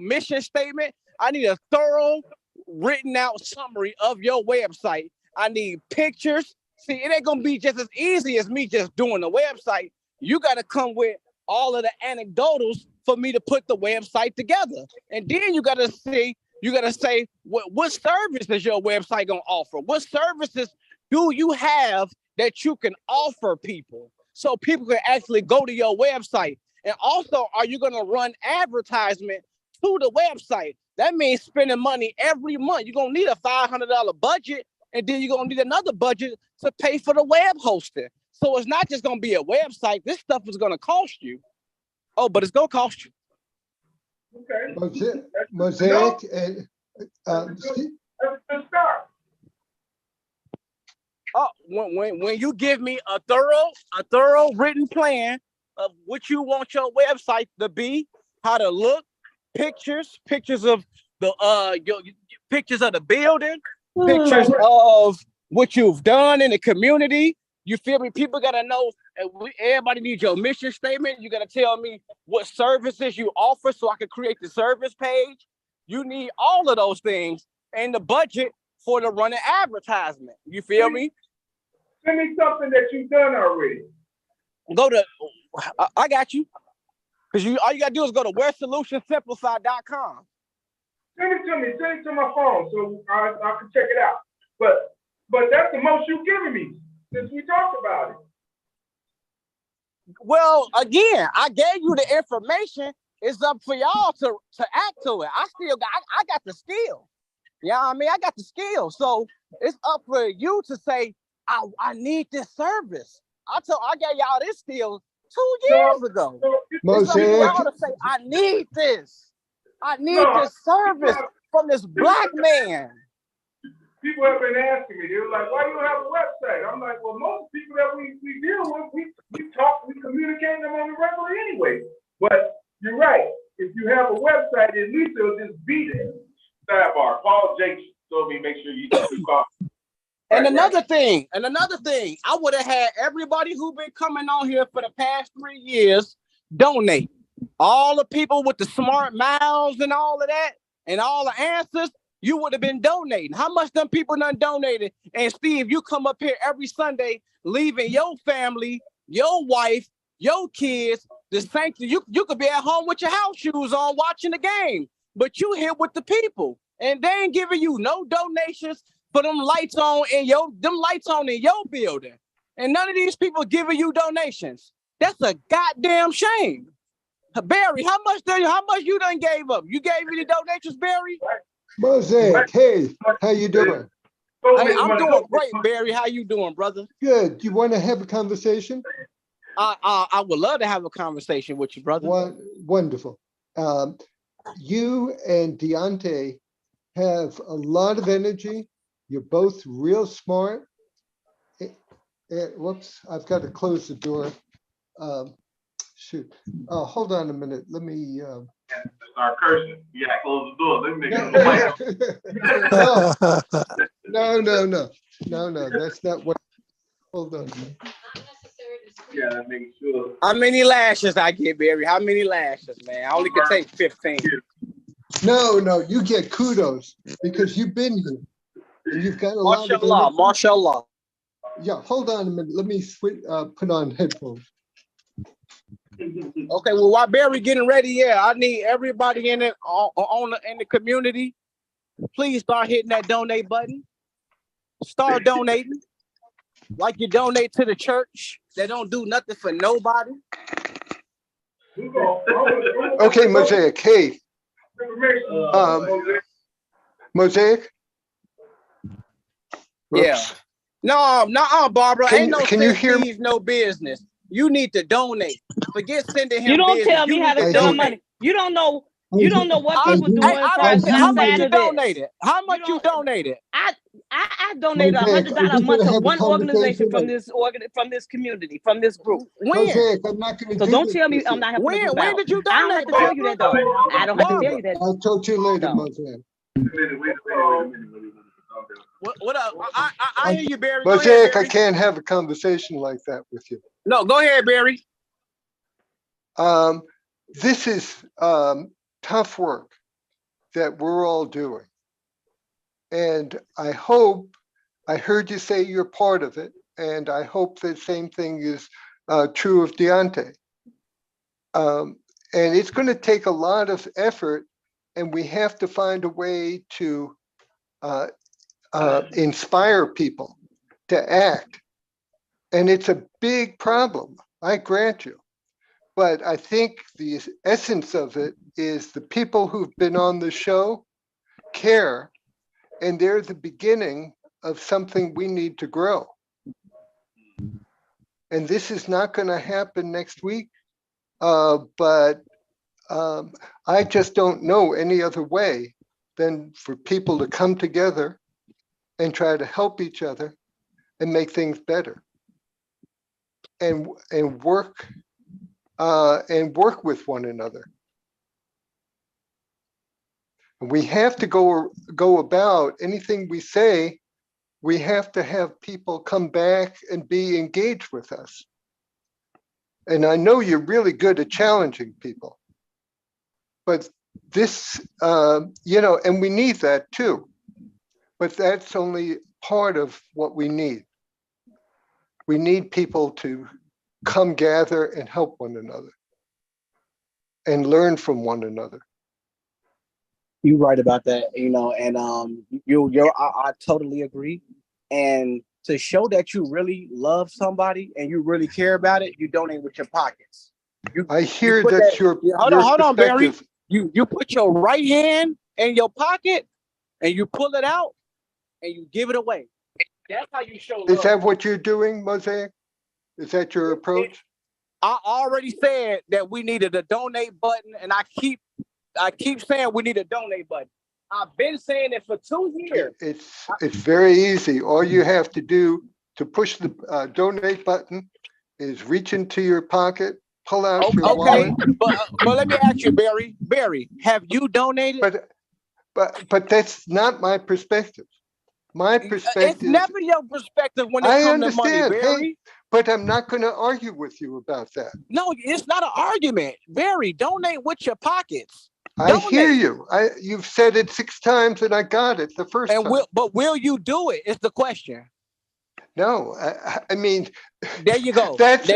mission statement? I need a thorough, written out summary of your website. I need pictures. See, it ain't gonna be just as easy as me just doing the website. You gotta come with all of the anecdotals for me to put the website together. And then you gotta say what service is your website gonna offer? What services do you have that you can offer people so people can actually go to your website? And also, are you gonna run advertisement to the website? That means spending money every month. You're gonna need a $500 budget, and then you're gonna need another budget to pay for the web hosting. So it's not just gonna be a website. This stuff is gonna cost you. Oh, but it's gonna cost you. Okay. Mosaic and Steve. That's a good start. Oh, when you give me a thorough written plan of what you want your website to be, how to look, pictures of the pictures of the building, pictures of what you've done in the community. You feel me? People gotta know. Everybody needs your mission statement. You gotta tell me what services you offer so I can create the service page. You need all of those things and the budget for the running advertisement. You feel me? Send me something that you've done already. Go to, I got you. Because all you got to do is go to wearSolutionSimplified.com. Send it to my phone so I can check it out. But that's the most you've given me since we talked about it. Well, again, I gave you the information. It's up for y'all to act to it. I got the skill. Yeah, I mean, I got the skill. So it's up for you to say, I need this service. I gave y'all this skill 2 years ago. It's up for y'all to say, I need this. I need this service from this black man. People have been asking me, they were like, why do you have a website? I'm like, well, most people that we deal with, we talk, we communicate them on the regular anyway. But you're right. If you have a website, at least it'll just be there. Sidebar, Paul Jakes told me make sure you call. And another thing, I would have had everybody who been coming on here for the past 3 years donate. All the people with the smart mouths and all of that, and all the answers, you would have been donating. How much them people done donated? And Steve, you come up here every Sunday, leaving your family, your wife, your kids, the same. You could be at home with your house shoes on watching the game, but you here with the people, and they ain't giving you no donations for them lights on in your building, and none of these people giving you donations. That's a goddamn shame. Barry, how much you done gave up? You gave any donations, Barry? Mosaic, hey, how you doing? Hey, I'm doing great, Barry. How you doing, brother? Good. You want to have a conversation? I would love to have a conversation with you, brother. Wonderful. You and Deontay have a lot of energy. You're both real smart. Whoops, I've got to close the door. Shoot. Hold on a minute. Let me. Start cursing. Yeah, close the door. Let me make No. That's not what. Hold on. Yeah, that makes sure. How many lashes I get, Barry? How many lashes, man? I only can take 15. No, you get kudos because you've been here and you've got a lot of energy. Mashallah. Yeah, hold on a minute. Let me put on headphones. Okay, well, while Barry getting ready, I need everybody in it in the community. Please start hitting that donate button. Start donating, like you donate to the church. They don't do nothing for nobody. Okay, Mosaic. Hey, Mosaic. Yeah. No, Barbara. Ain't no can you hear fees, no business. You need to donate. Forget sending him. You don't business. tell me how to spend money. You don't know what people doing how much you of donated? How much you donated? I donated $100 a month to one organization from this community, from this group. When? Mosaic, I'm not going to. So don't tell me I'm not helping you out. When did you donate? I don't have to tell you that though. I don't have to tell you that. I'll talk to you later, Mosaic. Wait a minute. What up? I hear you, Barry. Mosaic, I can't have a conversation like that with you. No, go ahead, Barry. This is tough work that we're all doing. And I heard you say you're part of it, and I hope the same thing is true of Deontay. And it's going to take a lot of effort, and we have to find a way to inspire people to act. And it's a big problem, I grant you. But I think the essence of it is the people who've been on the show care, and they're the beginning of something we need to grow. And this is not going to happen next week, but I just don't know any other way than for people to come together and try to help each other and make things better. And work with one another. We have to go about anything we say. We have to have people come back and be engaged with us. And I know you're really good at challenging people, but this, and we need that too. But that's only part of what we need. We need people to come gather and help one another and learn from one another. You're right about that, and I totally agree. And to show that you really love somebody and you really care about it, you donate with your pockets. I hear that's your hold on, Barry. perspective. You put your right hand in your pocket and you pull it out and you give it away. That's how you show love. Is that what you're doing, Mosaic? Is that your approach? I already said that we needed a donate button, and I keep saying we need a donate button. I've been saying it for 2 years. It's very easy. All you have to do to push the donate button is reach into your pocket, pull out your wallet. But let me ask you, Barry. Barry, have you donated? But that's not my perspective. My perspective. It's never your perspective when it comes to money, Barry. Hey, but I'm not going to argue with you about that. No, it's not an argument. Barry, donate with your pockets. I hear you. You've said it 6 times and I got it the first time. But will you do it? Is the question. No, I mean, there you go. That's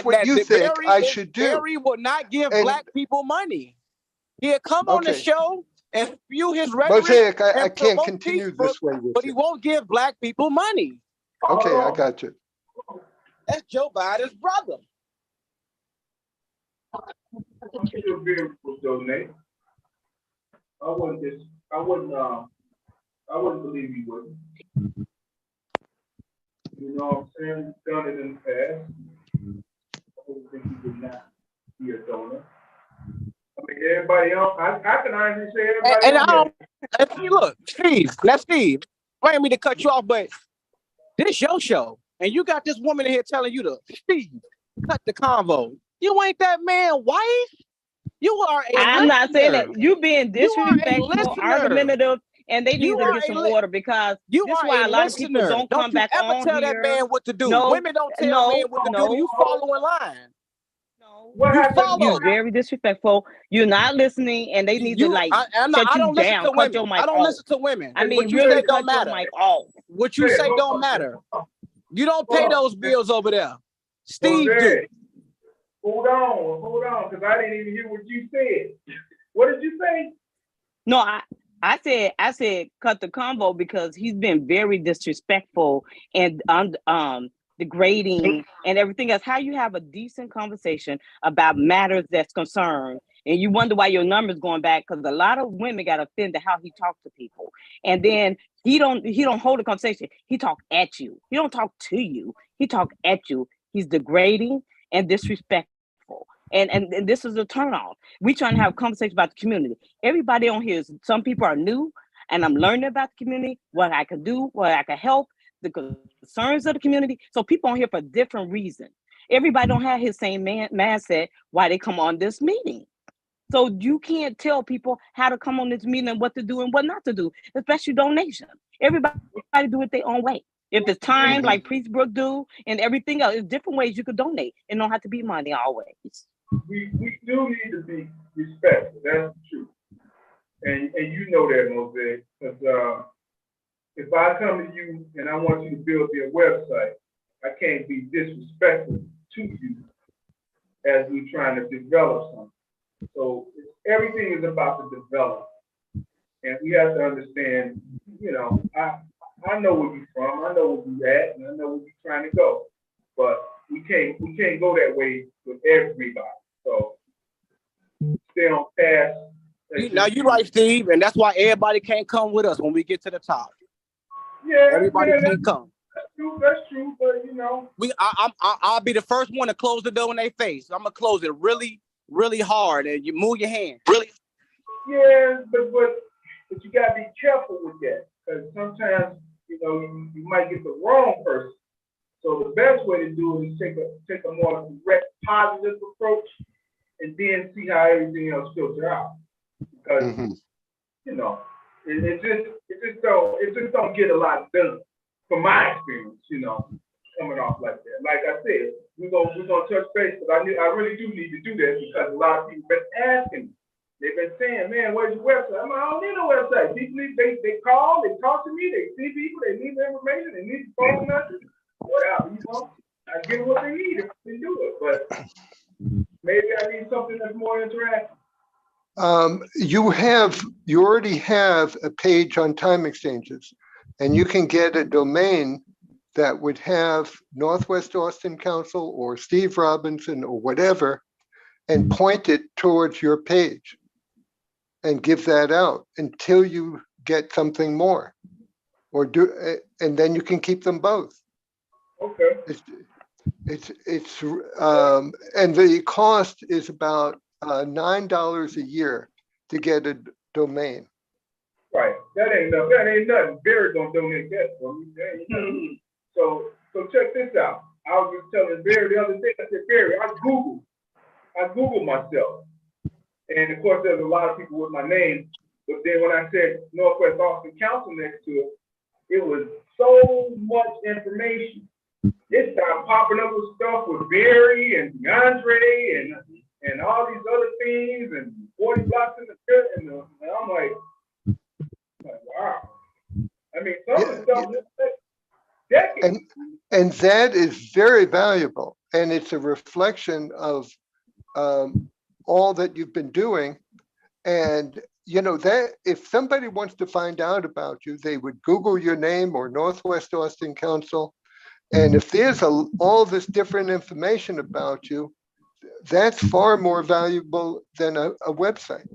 what you think I should do. Barry will not give black people money. He'll come on the show and spew his rhetoric. Mosaic, I can't continue this way with but he won't give black people money. Okay, I got you. That's Joe Biden's brother. Donate. I wouldn't believe he wouldn't. You know what I'm saying? He's done it in the past. I don't think he would not be a donor. I mean, everybody else, I can honestly say everybody else. Look, Steve, I didn't mean to cut you off, but this your show. And you got this woman in here telling you to, Steve, cut the convo. You ain't that man wife. You are a I'm not saying that. You being disrespectful, listener. Argumentative, and they need to get some order because this is why a lot of people don't come back on here. Don't ever tell that man what to do. No, women don't tell men what to do. You follow in line. You're very disrespectful. You're not listening, and they need to shut you down. Cut your mic I don't off. listen to women. I mean, what you really say don't cut matter. your mic off. What you say don't matter. You don't pay those bills over there. Steve do. Hold on, because I didn't even hear what you said. What did you say? No, I said cut the convo because he's been very disrespectful and degrading and everything else. How you have a decent conversation about matters that's concerned, and you wonder why your number's going back because a lot of women got offended how he talked to people, and then he don't hold a conversation. He talk at you. He don't talk to you. He talk at you. He's degrading and disrespectful. And this is a turnoff. We trying to have a conversation about the community. Everybody on here, some people are new, and I'm learning about the community, what I can do, what I can help, the concerns of the community. So people on here for different reasons. Everybody don't have his same mindset why they come on this meeting. So you can't tell people how to come on this meeting and what to do and what not to do, especially donation. Everybody do it their own way. If it's time, like Priest Brook do, and everything else, there's different ways you could donate. It don't have to be money always. We do need to be respectful. That's the truth. And you know that, Mosaic. Because if I come to you and I want you to build me a website, I can't be disrespectful to you as we're trying to develop something. So everything is about the development. And we have to understand, I know where you're from, I know where you're at, and I know where you're trying to go. But we can't go that way with everybody. So stay on task. Now you're right, Steve, and that's why everybody can't come with us when we get to the top. Yeah, everybody can't come. That's true, but I'll be the first one to close the door in their face. I'm gonna close it really, really hard, and you move your hand. Really? Yeah, but you gotta be careful with that because sometimes you might get the wrong person. So the best way to do it is take a more direct, positive approach, and then see how everything else filters out. Because it just don't get a lot done, from my experience. Coming off like that. Like I said, we're gonna touch base, but I really do need to do that because a lot of people been asking. They've been saying, "Man, where's your website?" I don't need no website. People they call, they talk to me, they see people, they need information, they need phone numbers, whatever. I get what they need if they do it, but maybe I need something that's more interactive. You already have a page on time exchanges, and you can get a domain that would have Northwest Austin Council or Steve Robinson or whatever, and point it towards your page and give that out until you get something more, or and then you can keep them both. Okay. And the cost is about $9 a year to get a domain. Right. That ain't nothing. Barry gonna donate that for me. That ain't nothing. So check this out. I was just telling Barry the other day, I said, Barry, I Googled myself. And of course, there's a lot of people with my name. But then when I said Northwest Austin Council next to it, it was so much information. It started popping up with stuff with Barry and DeAndre and all these other things and 40 blocks in the pit. And I'm like, wow. I mean, some of the stuff decades. And that is very valuable. And it's a reflection of all that you've been doing. And, you know, that if somebody wants to find out about you, they would Google your name or Northwest Austin Council. And if there's all this different information about you, that's far more valuable than a website,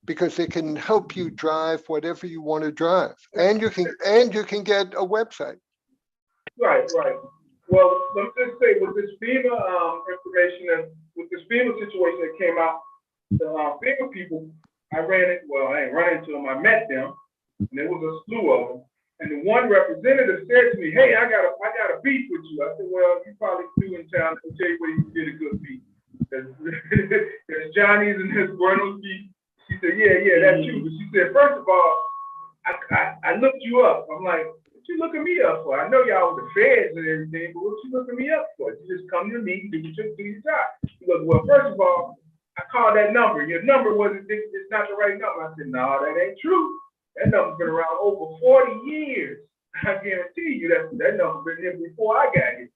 because it can help you drive whatever you want to drive. And you can get a website. Right. Well, let me just say, with this FEMA information, with this FEMA situation that came out, the FEMA people, I ain't run into them, I met them, and there was a slew of them. And the one representative said to me, hey, I got a beef with you. I said, well, you probably do in town. I'll tell you where you did a good beef. There's Johnny's and there's Bueno's beef. She said, yeah, that's you. But she said, first of all, I looked you up. I'm like, what you looking me up for? I know y'all with the feds and everything, but what you looking me up for? You just come to me, do your job. She goes, well, first of all, I called that number. Your number it's not the right number. I said, no, that ain't true. That number's been around over 40 years. I guarantee you that number's been here before I got here.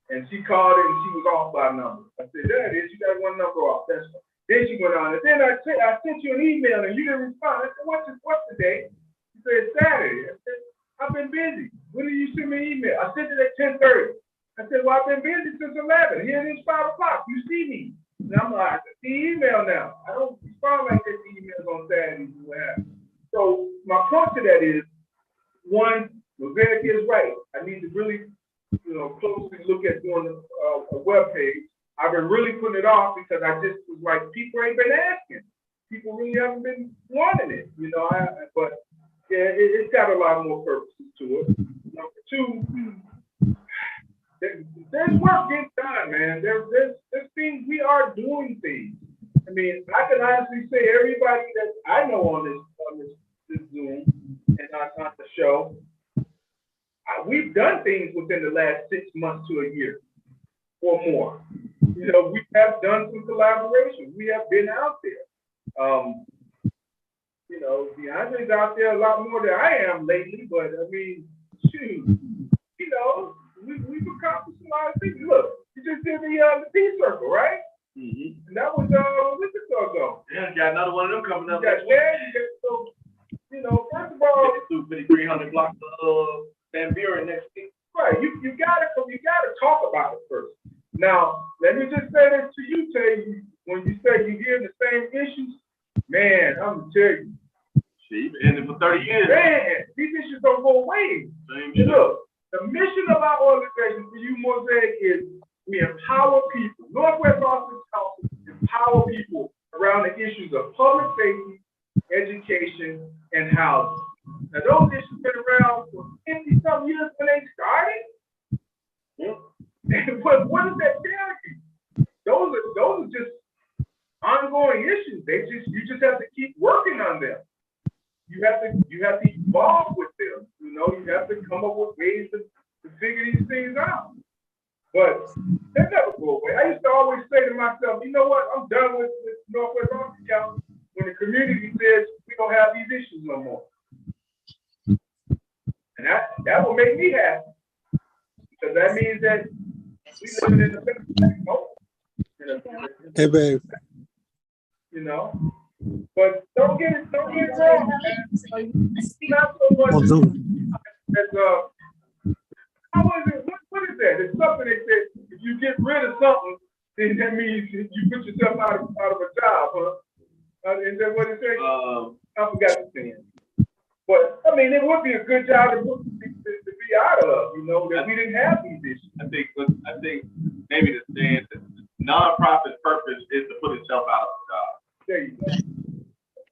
And she called it and she was off by a number. I said, there it is. You got one number off. That's fine. Then she went on. And then I sent you an email and you didn't respond. I said, what's the date? She said, Saturday. I said, I've been busy. When did you send me an email? I sent it at 10:30. I said, well, I've been busy since 11. Here it is 5 o'clock. You see me. And I'm like, I see email now. I don't respond like this to emails on Saturdays and what have you. So my point to that is, one, Vivek is right. I need to really, closely look at doing a web page. I've been really putting it off because I just was like, people ain't been asking. People really haven't been wanting it, but yeah, it's got a lot more purposes to it. Number two, there's work getting done, man. There's things, we are doing things. I mean, I can honestly say everybody that I know on this Zoom and on the show, we've done things within the last 6 months to a year or more. We have done some collaboration. We have been out there. DeAndre's out there a lot more than I am lately, but I mean, shoot, we've accomplished a lot of things. Look, you just did the Peace Circle, right? Mm-hmm. And that was a week or so ago. Yeah, got another one of them coming up. First of all, 300 blocks of Van Buren next week. Right, you gotta talk about it first. Now, let me just say this to you, Tay. When you say you hear the same issues, man, I'm gonna tell you. You've been in it for 30 years. Man, these issues don't go away. Look, the mission of our organization for you, Mosaic, is we empower people. Northwest Austin Council empower people around the issues of public safety, education, and housing. Now, those issues been around for 50-some years when they started. Yeah. But what does that tell you? Those are just ongoing issues. You just have to keep working on them. You have to evolve with them. You have to come up with ways to figure these things out. But they never go away. I used to always say to myself, you know what? I'm done with Northwest Austin Council when the community says we don't have these issues no more. And that will make me happy. Because that means that We live in the best moment. Hey, babe. You know, but don't get it wrong, man. Not so much On Zoom. as how is it? What is that? It's something that says if you get rid of something, then that means you put yourself out of a job, huh? Is that what it says? I forgot the saying. But I mean, it would be a good job to be out of, you know, that we didn't have these issues. I think maybe the saying that nonprofit purpose is to put itself out of a job. There you go.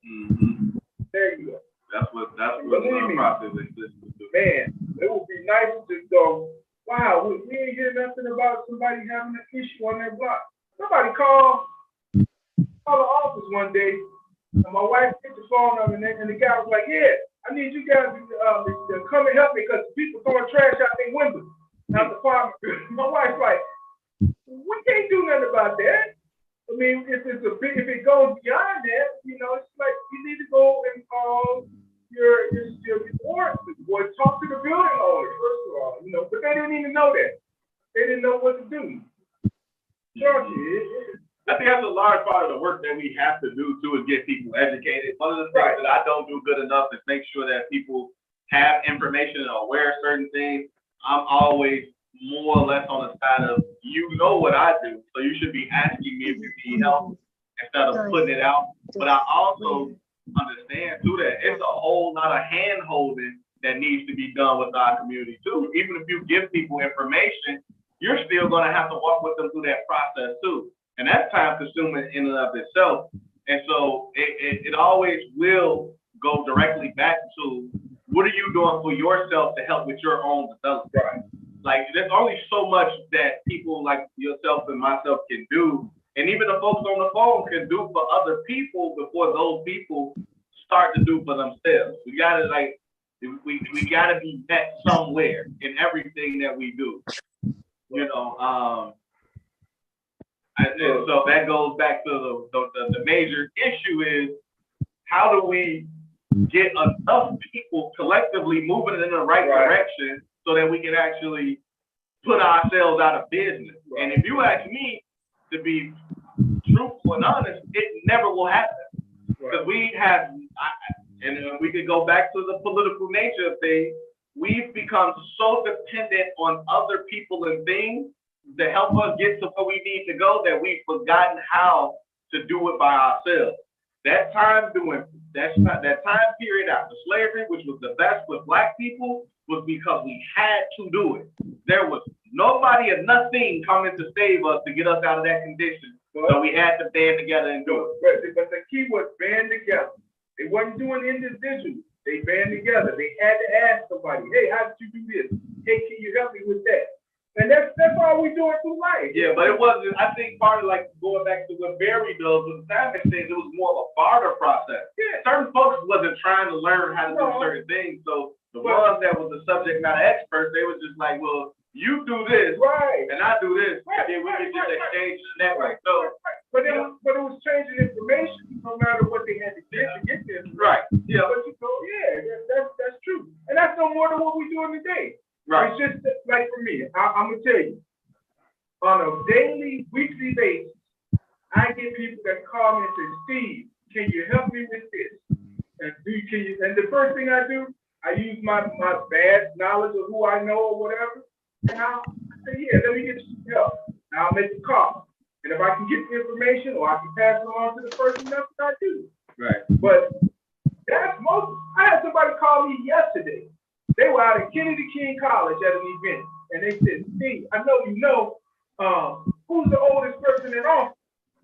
Mm-hmm. There you go. That's what Believe me. nonprofit exists to do. Man, it would be nice to just go, wow, we ain't hear nothing about somebody having an issue on their block. Somebody called the office one day, and my wife picked the phone up, and the guy was like, yeah, I need you guys to come and help me because people throwing trash out their windows. Out the apartment. My wife's like, we can't do nothing about that. I mean, if it goes beyond that, you know, it's like you need to go and call your report or talk to the building owner, first of all, you know, but they didn't even know that. They didn't know what to do. I think that's a large part of the work that we have to do too, is get people educated. One of the things that I don't do good enough is make sure that people have information and are aware of certain things. I'm always more or less on the side of, you know what I do, so you should be asking me if you need help instead of putting it out. But I also understand too that it's a whole lot of hand holding that needs to be done with our community too. Even if you give people information, you're still gonna have to walk with them through that process too. And that's time consuming in and of itself. And so it always will go directly back to, what are you doing for yourself to help with your own development? Right. Like, there's only so much that people like yourself and myself can do. And even the folks on the phone can do for other people before those people start to do for themselves. We gotta we gotta be met somewhere in everything that we do. You know, and so that goes back to the major issue is, how do we get enough people collectively moving in the right direction so that we can actually put ourselves out of business? And if you ask me to be truthful and honest, it never will happen. Because we have, and we could go back to the political nature of things, we've become so dependent on other people and things to help us get to where we need to go that we've forgotten how to do it by ourselves. That time period after slavery, which was the best with Black people, was because we had to do it. There was nobody or nothing coming to save us to get us out of that condition. So we had to band together and do it. But the key was band together. They wasn't doing individually. They band together. They had to ask somebody, hey, how did you do this? Hey, can you help me with that? And that's all we doing through life. Yeah, but it wasn't, I think part of like going back to what Barry does with the Savage things, it was more of a barter process. Yeah, certain folks wasn't trying to learn how to do certain things. So the ones that was the subject matter experts, they were just like, well, you do this, and I do this, and then we can just exchange that way. So, but it was changing information no matter what they had to get this. Right. Yeah. But you know, that's true. And that's no more than what we're doing today. Right. It's just like for me, I'm gonna tell you, on a daily, weekly basis, I get people that call me and say, Steve, can you help me with this? And and the first thing I do, I use my bad knowledge of who I know or whatever, and I say, yeah, let me get you some help. And I'll make the call. And if I can get the information or I can pass it on to the person, that's what I do. Right. But that's most. I had somebody call me yesterday. They were out at Kennedy King College at an event, and they said, Steve, I know you know, who's the oldest person in office?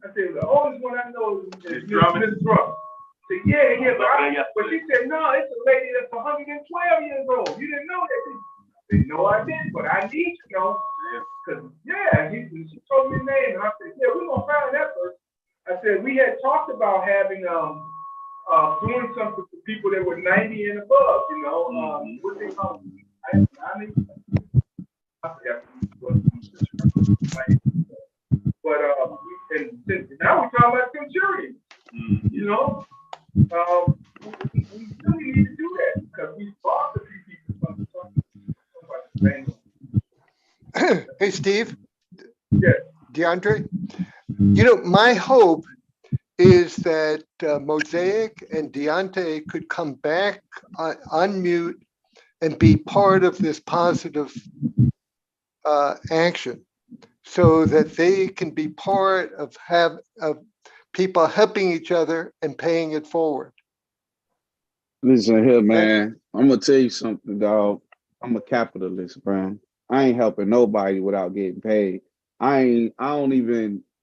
I said, the oldest one I know is Ms. Drummond. I said, yeah, but she said, no, it's a lady that's 112 years old. You didn't know that? I said, no, I didn't, but I need to know. Because, she told me the name, and I said, yeah, we're going to find that person. I said, we had talked about having, doing something for people that were 90 and above, you know, what they call them. But and now we're talking about centurions, you know. We really need to do that because we bought the people from Hey, Steve. DeAndre, you know, my hope is that Mosaic and Deontay could come back on mute and be part of this positive action, so that they can be part of people helping each other and paying it forward. Listen here, man. I'm gonna tell you something, dog. I'm a capitalist, bro. I ain't helping nobody without getting paid. I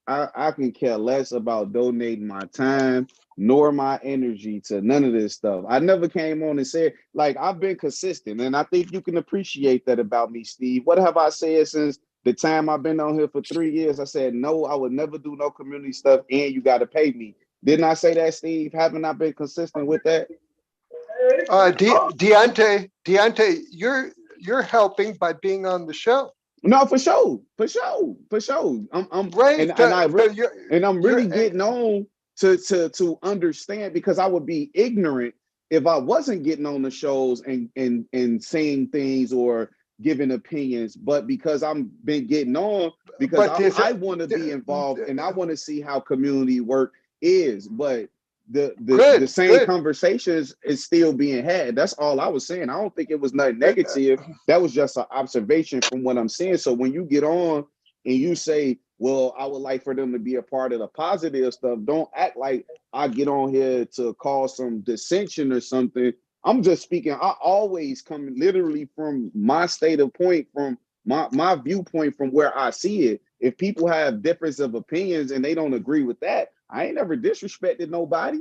can care less about donating my time nor my energy to none of this stuff. I never came on and said, like, I've been consistent, and I think you can appreciate that about me, Steve. What have I said since the time I've been on here for 3 years? I said, no, I would never do no community stuff, and you got to pay me. Didn't I say that, Steve? Haven't I been consistent with that? Deontay, you're helping by being on the show. No, for sure. I'm right, and I'm really getting on to understand, because I would be ignorant if I wasn't getting on the shows and saying things or giving opinions. But because I'm been getting on, because I want to be involved and I want to see how community work is. But the same conversations is still being had. That's all I was saying. I don't think it was nothing negative. That was just an observation from what I'm seeing. So when you get on and you say, well, I would like for them to be a part of the positive stuff, don't act like I get on here to cause some dissension or something. I'm just speaking. I always come literally from my state of point, from my viewpoint, from where I see it. If people have difference of opinions and they don't agree with that, I ain't never disrespected nobody.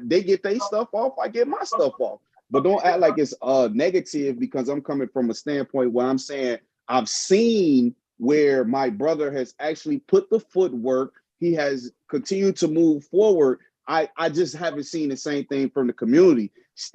They get their stuff off, I get my stuff off. But don't act like it's negative, because I'm coming from a standpoint where I'm saying I've seen where my brother has actually put the footwork. He has continued to move forward. I just haven't seen the same thing from the community.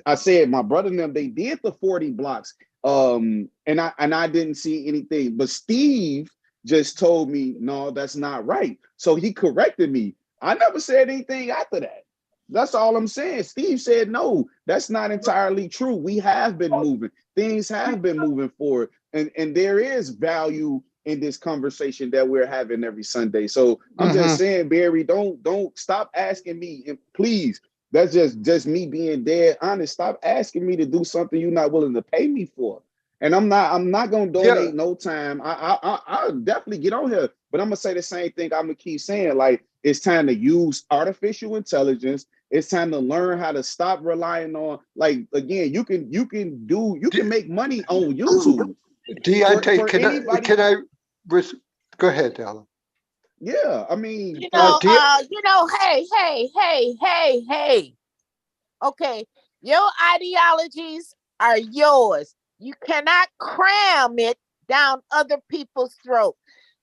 I said my brother and them, they did the 40 blocks, and I didn't see anything. But Steve just told me, no, that's not right. So he corrected me. I never said anything after that. That's all I'm saying. Steve said, no, that's not entirely true. We have been moving. Things have been moving forward. And there is value in this conversation that we're having every Sunday. So I'm just saying, Barry, don't stop asking me. And please, that's just me being dead honest. Stop asking me to do something you're not willing to pay me for. And I'm not gonna donate no time. I'll definitely get on here, but I'm gonna say the same thing. I'm gonna keep saying, like, it's time to use artificial intelligence. It's time to learn how to stop relying on, like, again, you can make money on YouTube. Deontay, go ahead, Alan. Yeah, I mean, hey. Okay, your ideologies are yours. You cannot cram it down other people's throat.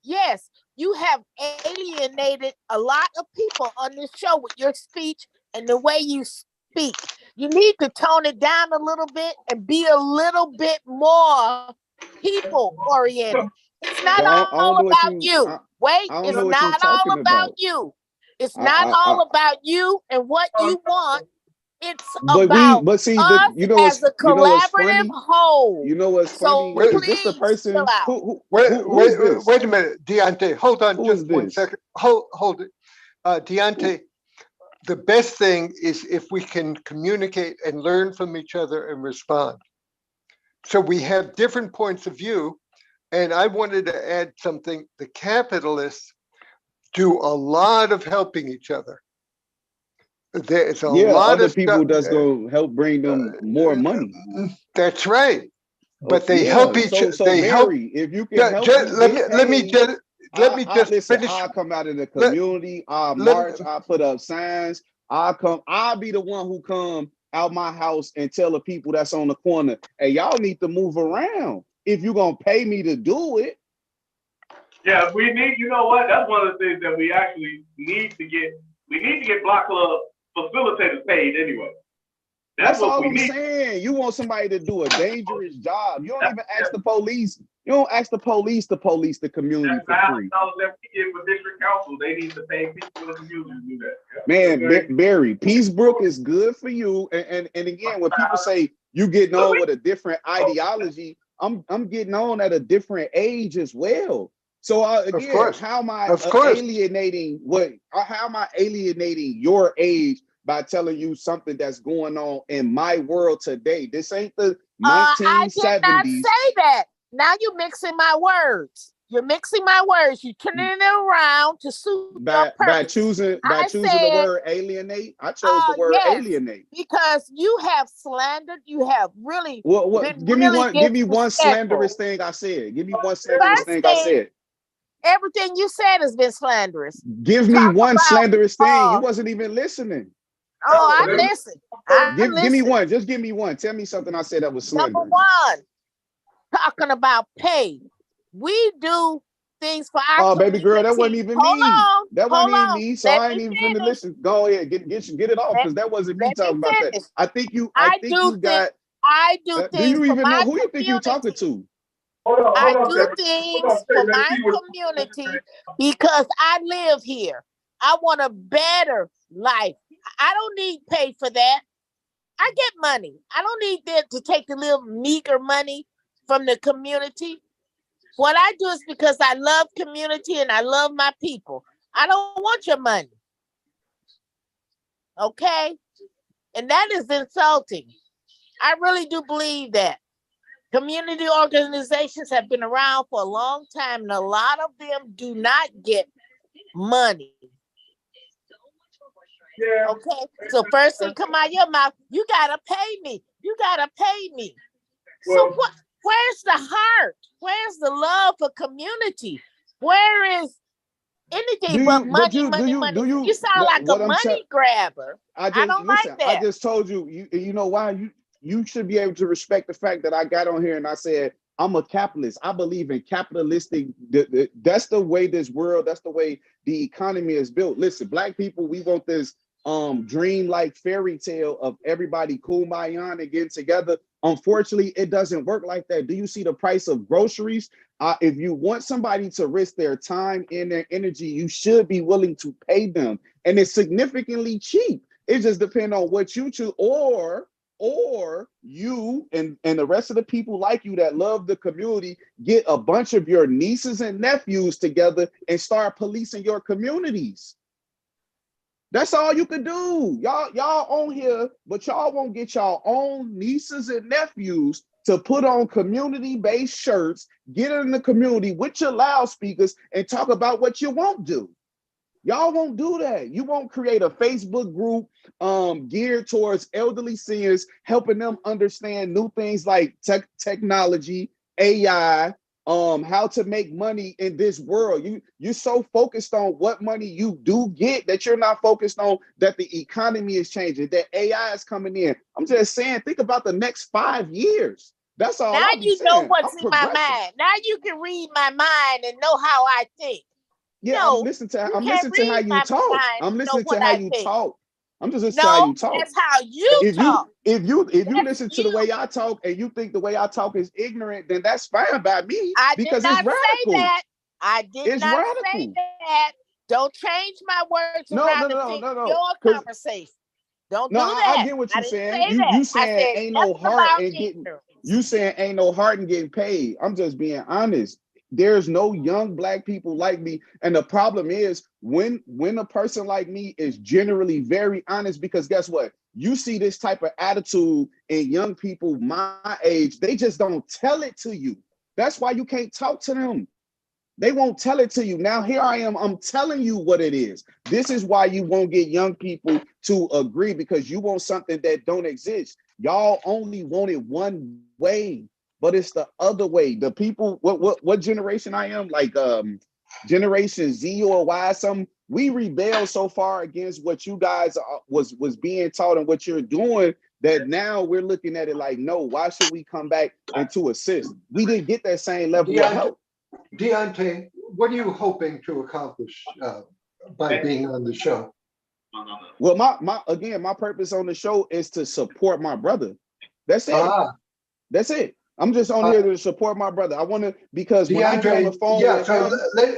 Yes, you have alienated a lot of people on this show with your speech and the way you speak. You need to tone it down a little bit and be a little bit more people oriented. It's not all about you. Wait, it's not all about you. It's not all about you and what you want. It's about us as a collaborative whole. You know what's funny? So Is this the person wait a minute, Deontay, hold on just 1 second. Hold it. Deontay, the best thing is if we can communicate and learn from each other and respond. So we have different points of view. And I wanted to add something. The capitalists do a lot of helping each other. There's a lot of people that's going to help bring them more money. That's right. But they help each other. So Barry, if you can help let me just finish. I'll come out in the community. I'll march. I'll put up signs. I'll be the one who come out my house and tell the people that's on the corner, hey, y'all need to move around if you're going to pay me to do it. Yeah, we need, you know what? That's one of the things that we actually need to get. We need to get Block Club facilitators paid anyway. That's all I'm saying. You want somebody to do a dangerous job. You don't even ask the police. You don't ask the police to police the community for free. That we give for district council, they need to pay people in the community to do that. Yeah. Man, Barry, Peacebrook is good for you. And again, when people say you getting on with a different ideology, I'm getting on at a different age as well. So Of again, course. how am I Of course. alienating how am I alienating your age by telling you something that's going on in my world today? This ain't the I did not 1970s. say that. Now you're mixing my words. You're mixing my words. You're turning it around to suit your By purpose. choosing I the said, word alienate. I chose the word yes, alienate. because you have slandered. You have really What been give me really one slanderous disrespectful. thing I said. Give me one slanderous First thing I thing, said. everything you said has been slanderous. Give me Talk one about, slanderous thing. You wasn't even listening. I listen. I Give me listen. one. Just give me one. Tell me something I said that was Number slanderous. one, talking about pay. We do things for our Oh, community. baby girl, that wasn't even Hold me. on. That Hold wasn't even on. me. So Let I me ain't even finna finish. listen. Go ahead, get it off, because that wasn't me Let me talking about that. finish. I think you I do got. Do things you for even know my who you think you talking community. to? I Hold on, do Terry. things for Let's my see what. community because I live here. I want a better life. I don't need pay for that. I get money. I don't need them to take the little meager money from the community. What I do is because I love community and I love my people. I don't want your money. Okay? And that is insulting. I really do believe that. Community organizations have been around for a long time, and a lot of them do not get money. Yeah. Okay, so first thing come out of your mouth, you gotta pay me. You gotta pay me. So Well, what? Where's the heart? Where's the love for community? Where is anything but money, money, money? You sound like a money grabber. I don't like that. I just told you, you know why? You should be able to respect the fact that I got on here and I said, I'm a capitalist. I believe in capitalistic. That's the way this world, that's the way the economy is built. Listen, Black people, we want this dream-like fairy tale of everybody kumbaya and getting together. Unfortunately, it doesn't work like that. Do you see the price of groceries? If you want somebody to risk their time and their energy, you should be willing to pay them. And it's significantly cheap. It just depends on what you choose, or you and the rest of the people like you that love the community get a bunch of your nieces and nephews together and start policing your communities. That's all you could do. Y'all on here, but y'all won't get y'all own nieces and nephews to put on community-based shirts, get in the community with your loudspeakers and talk about what you won't do. Y'all won't do that. You won't create a Facebook group geared towards elderly seniors, helping them understand new things like technology, AI, how to make money in this world. You're so focused on what money you do get that you're not focused on that the economy is changing, that AI is coming in. I'm just saying, think about the next 5 years. That's all. Now you know what's in my mind. Now you can read my mind and know how I think. Yeah, no, I'm listening to how you my talk. mind I'm and know listening to what how I you think. talk. I'm just listening to how you talk. That's how you talk. If you listen to the way I talk and you think the way I talk is ignorant, then that's fine by me. I because did not it's radical. say that. I did It's not radical. say that. Don't change my words around to fit your conversation. Don't do that. I get what you're saying. Say that. You saying ain't no heart in getting. ignorance. You saying ain't no heart in getting paid. I'm just being honest. There's no young Black people like me, and the problem is when a person like me is generally very honest, because guess what? You see this type of attitude in young people my age, they just don't tell it to you. That's why you can't talk to them. They won't tell it to you. Now here I am, I'm telling you what it is. This is why you won't get young people to agree, because you want something that don't exist. Y'all only want it one way, but it's the other way. The people, what generation I am, like generation Z or Y, something, we rebel so far against what you guys was being taught and what you're doing, that now we're looking at it like, no, why should we come back and to assist? We didn't get that same level of help. Deontay, what are you hoping to accomplish by being on the show? Well, my purpose on the show is to support my brother. That's it. That's it. I'm just on here to support my brother. I want to, because when I get on the phone with him,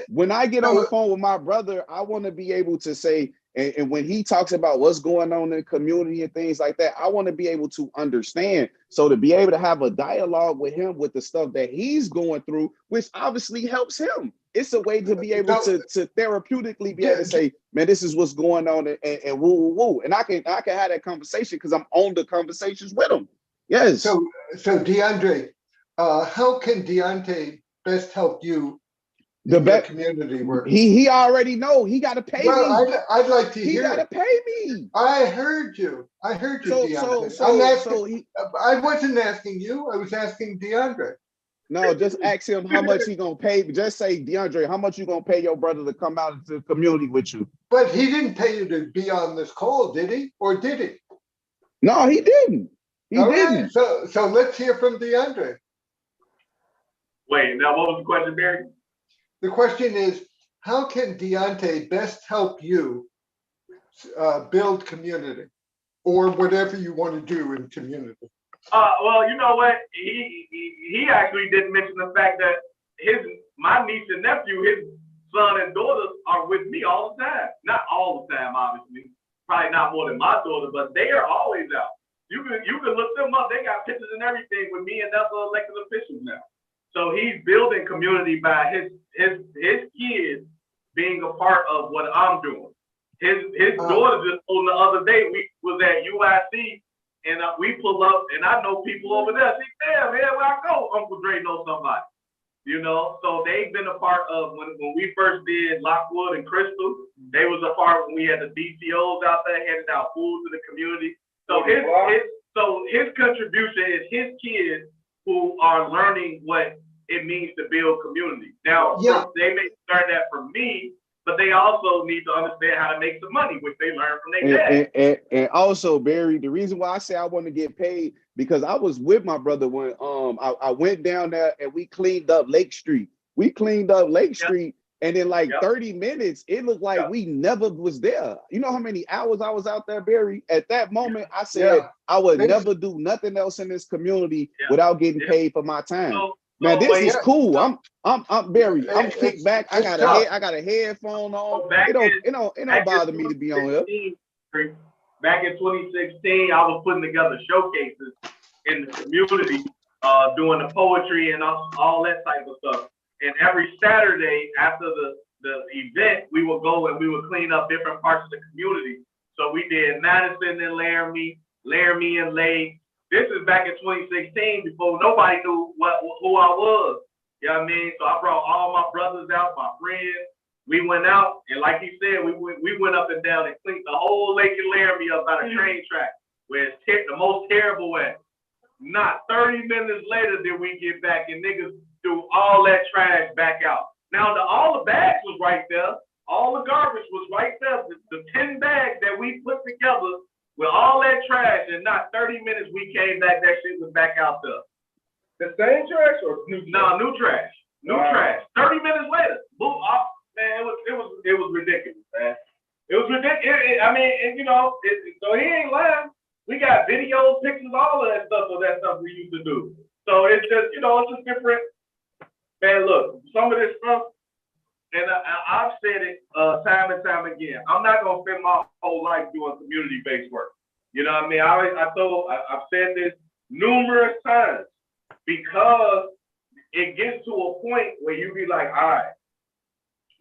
when I get on the phone with my brother, I want to be able to say, and when he talks about what's going on in the community and things like that, I want to be able to understand. So to be able to have a dialogue with him with the stuff that he's going through, which obviously helps him. it's a way to be able to therapeutically be able to say, man, this is what's going on, and woo woo woo. And I can have that conversation because I'm on the conversations with them. Yes. So DeAndre, how can Deontay best help you in your community work? He already know. He got to pay me. I'd like to hear. He got to pay me. I heard you, Deontay. I wasn't asking you. I was asking DeAndre. No, just ask him how much he gonna pay. Just say, DeAndre, how much you gonna pay your brother to come out into the community with you? But he didn't pay you to be on this call, did he? Or did he? No, he didn't. He didn't. Right. So let's hear from DeAndre. Wait, now what was the question, Barry? The question is, how can Deontay best help you build community, or whatever you want to do in community? Well, you know what? He actually didn't mention the fact that my niece and nephew, his son and daughters, are with me all the time. Not all the time, obviously. Probably not more than my daughter, but they are always out. You can look them up. They got pictures and everything with me and other elected officials now. So he's building community by his kids being a part of what I'm doing. His daughter just told the other day, we was at UIC. And we pull up, and I know people over there. She said, damn, man, where I go, Uncle Dre knows somebody. You know, so they've been a part of when we first did Lockwood and Crystal. They was a part when we had the DCOs out there handing out food to the community. So his contribution is his kids who are learning what it means to build community. Now, they may start that from me, but they also need to understand how to make some money, which they learn from their dad. And also, Barry, the reason why I say I want to get paid, because I was with my brother when I went down there and we cleaned up Lake Street. We cleaned up Lake Street, and in 30 minutes, it looked like we never was there. You know how many hours I was out there, Barry? At that moment, I said I would never do nothing else in this community without getting paid for my time. Man, this is cool. I'm Barry. I'm kicked back. I got a headphone on. It don't bother me to be on here. Back in 2016, I was putting together showcases in the community, doing the poetry and all that type of stuff. And every Saturday after the event, we would go and we would clean up different parts of the community. So we did Madison and Laramie and Lake. This is back in 2016 before nobody knew who I was. You know what I mean? So I brought all my brothers out, my friends. We went out, and like he said, we went up and down and cleaned the whole Lake and Laramie up by the train track, where it's the most terrible way. Not 30 minutes later did we get back, and niggas threw all that trash back out. Now, all the bags was right there. All the garbage was right there. The 10 bags that we put together with all that trash, and not 30 minutes we came back, that shit was back out there. The same trash or new trash? No, new trash. New trash. 30 minutes later, boom, off. Man, it was ridiculous, man. It was ridiculous. I mean, and you know, so he ain't lying. We got videos, pictures, all of that stuff of that stuff we used to do. So it's just, you know, it's just different. Man, look, some of this stuff, and I've said it time and time again. I'm not gonna spend my whole life doing community-based work. You know what I mean? I've said this numerous times because it gets to a point where you be like, all right,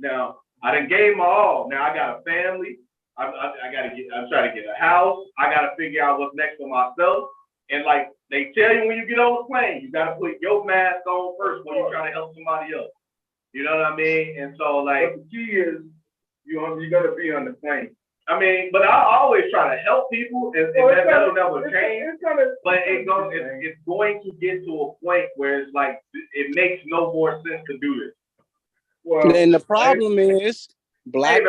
now I done gave my all. Now I got a family. I'm trying to get a house. I gotta figure out what's next for myself. And like they tell you when you get on the plane, you gotta put your mask on first when you're trying to help somebody else. You know what I mean? And so like the key is you gotta be on the plane. I mean, but I always try to help people, and that'll never change. But it's going to get to a point where it's like it makes no more sense to do this. Well, and the problem is black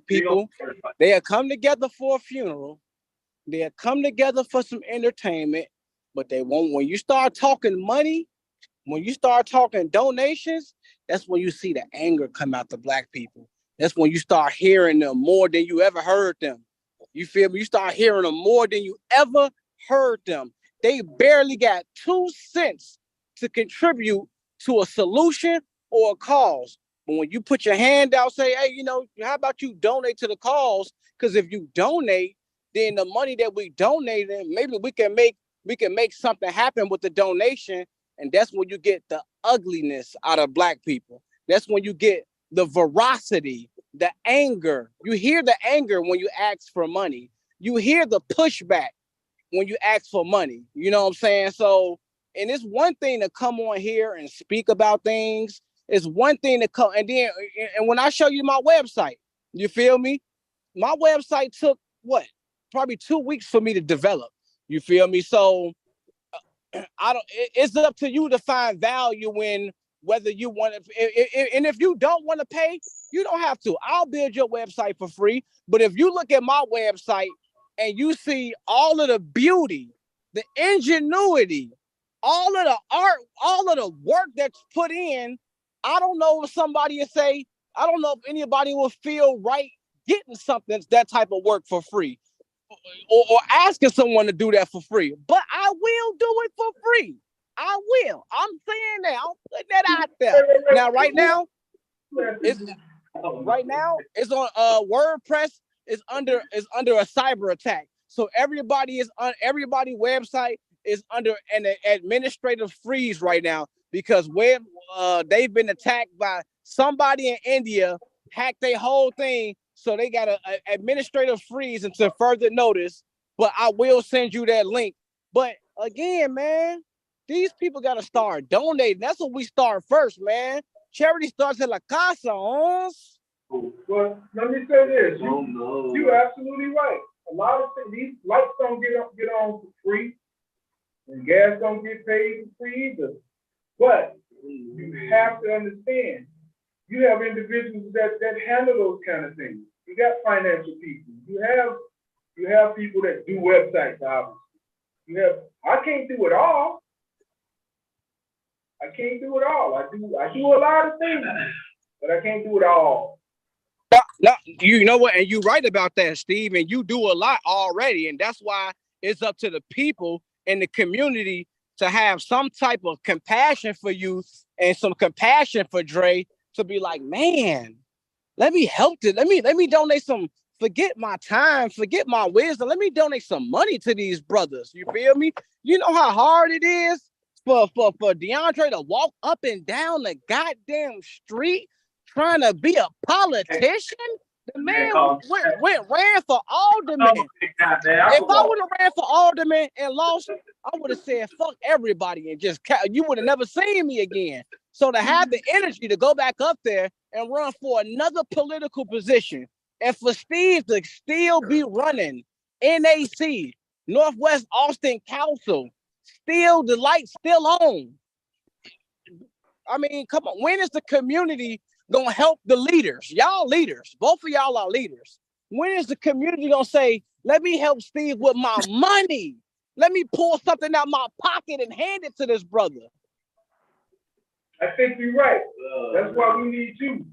people, they'll come together for a funeral, they'll come together for some entertainment, but they won't. When you start talking money, when you start talking donations, that's when you see the anger come out to black people. That's when you start hearing them more than you ever heard them. You feel me? You start hearing them more than you ever heard them. They barely got 2 cents to contribute to a solution or a cause. But when you put your hand out, say, hey, you know, how about you donate to the cause? Because if you donate, then the money that we donate, maybe we can make something happen with the donation. And that's when you get the ugliness out of black people. That's when you get the veracity, the anger. You hear the anger when you ask for money. You hear the pushback when you ask for money. You know what I'm saying? So, and it's one thing to come on here and speak about things. It's one thing to come, and then, and when I show you my website, you feel me? My website took what? Probably 2 weeks for me to develop. You feel me? So it's up to you to find value in whether you want to, and if you don't want to pay, you don't have to. I'll build your website for free. But if you look at my website and you see all of the beauty, the ingenuity, all of the art, all of the work that's put in, I don't know if somebody will say, I don't know if anybody will feel right getting something, that type of work for free, or asking someone to do that for free. But I will do it for free. I will. I'm saying that. I'm putting that out there. Now, right now, it's on WordPress is under a cyber attack. So everybody website is under an administrative freeze right now because they've been attacked by somebody in India, hacked their whole thing. So they got an administrative freeze until further notice. But I will send you that link. But again, man, these people got to start donating. That's what we start first, man. Charity starts at La Casa. Well, let me say this. You're absolutely right. A lot of things, these lights don't get on for free, and gas don't get paid for free either. But you have to understand, you have individuals that handle those kind of things. You got financial people. You have people that do websites, obviously. I can't do it all. I do a lot of things, but I can't do it all. No, you know what? And you're right about that, Steve. And you do a lot already. And that's why it's up to the people in the community to have some type of compassion for you and some compassion for Dre to be like, man, let me help it. Let me donate some, forget my time, forget my wisdom. Let me donate some money to these brothers. You feel me? You know how hard it is for DeAndre to walk up and down the goddamn street trying to be a politician? The man ran for alderman. If I would have ran for alderman and lost, I would have said fuck everybody and just you would have never seen me again. So to have the energy to go back up there and run for another political position, and for Steve to still be running NAC, Northwest Austin Council, still the lights still on. I mean, come on, when is the community gonna help the leaders? Y'all leaders, both of y'all are leaders. When is the community gonna say, let me help Steve with my money? Let me pull something out my pocket and hand it to this brother. I think you're right. That's why we need you.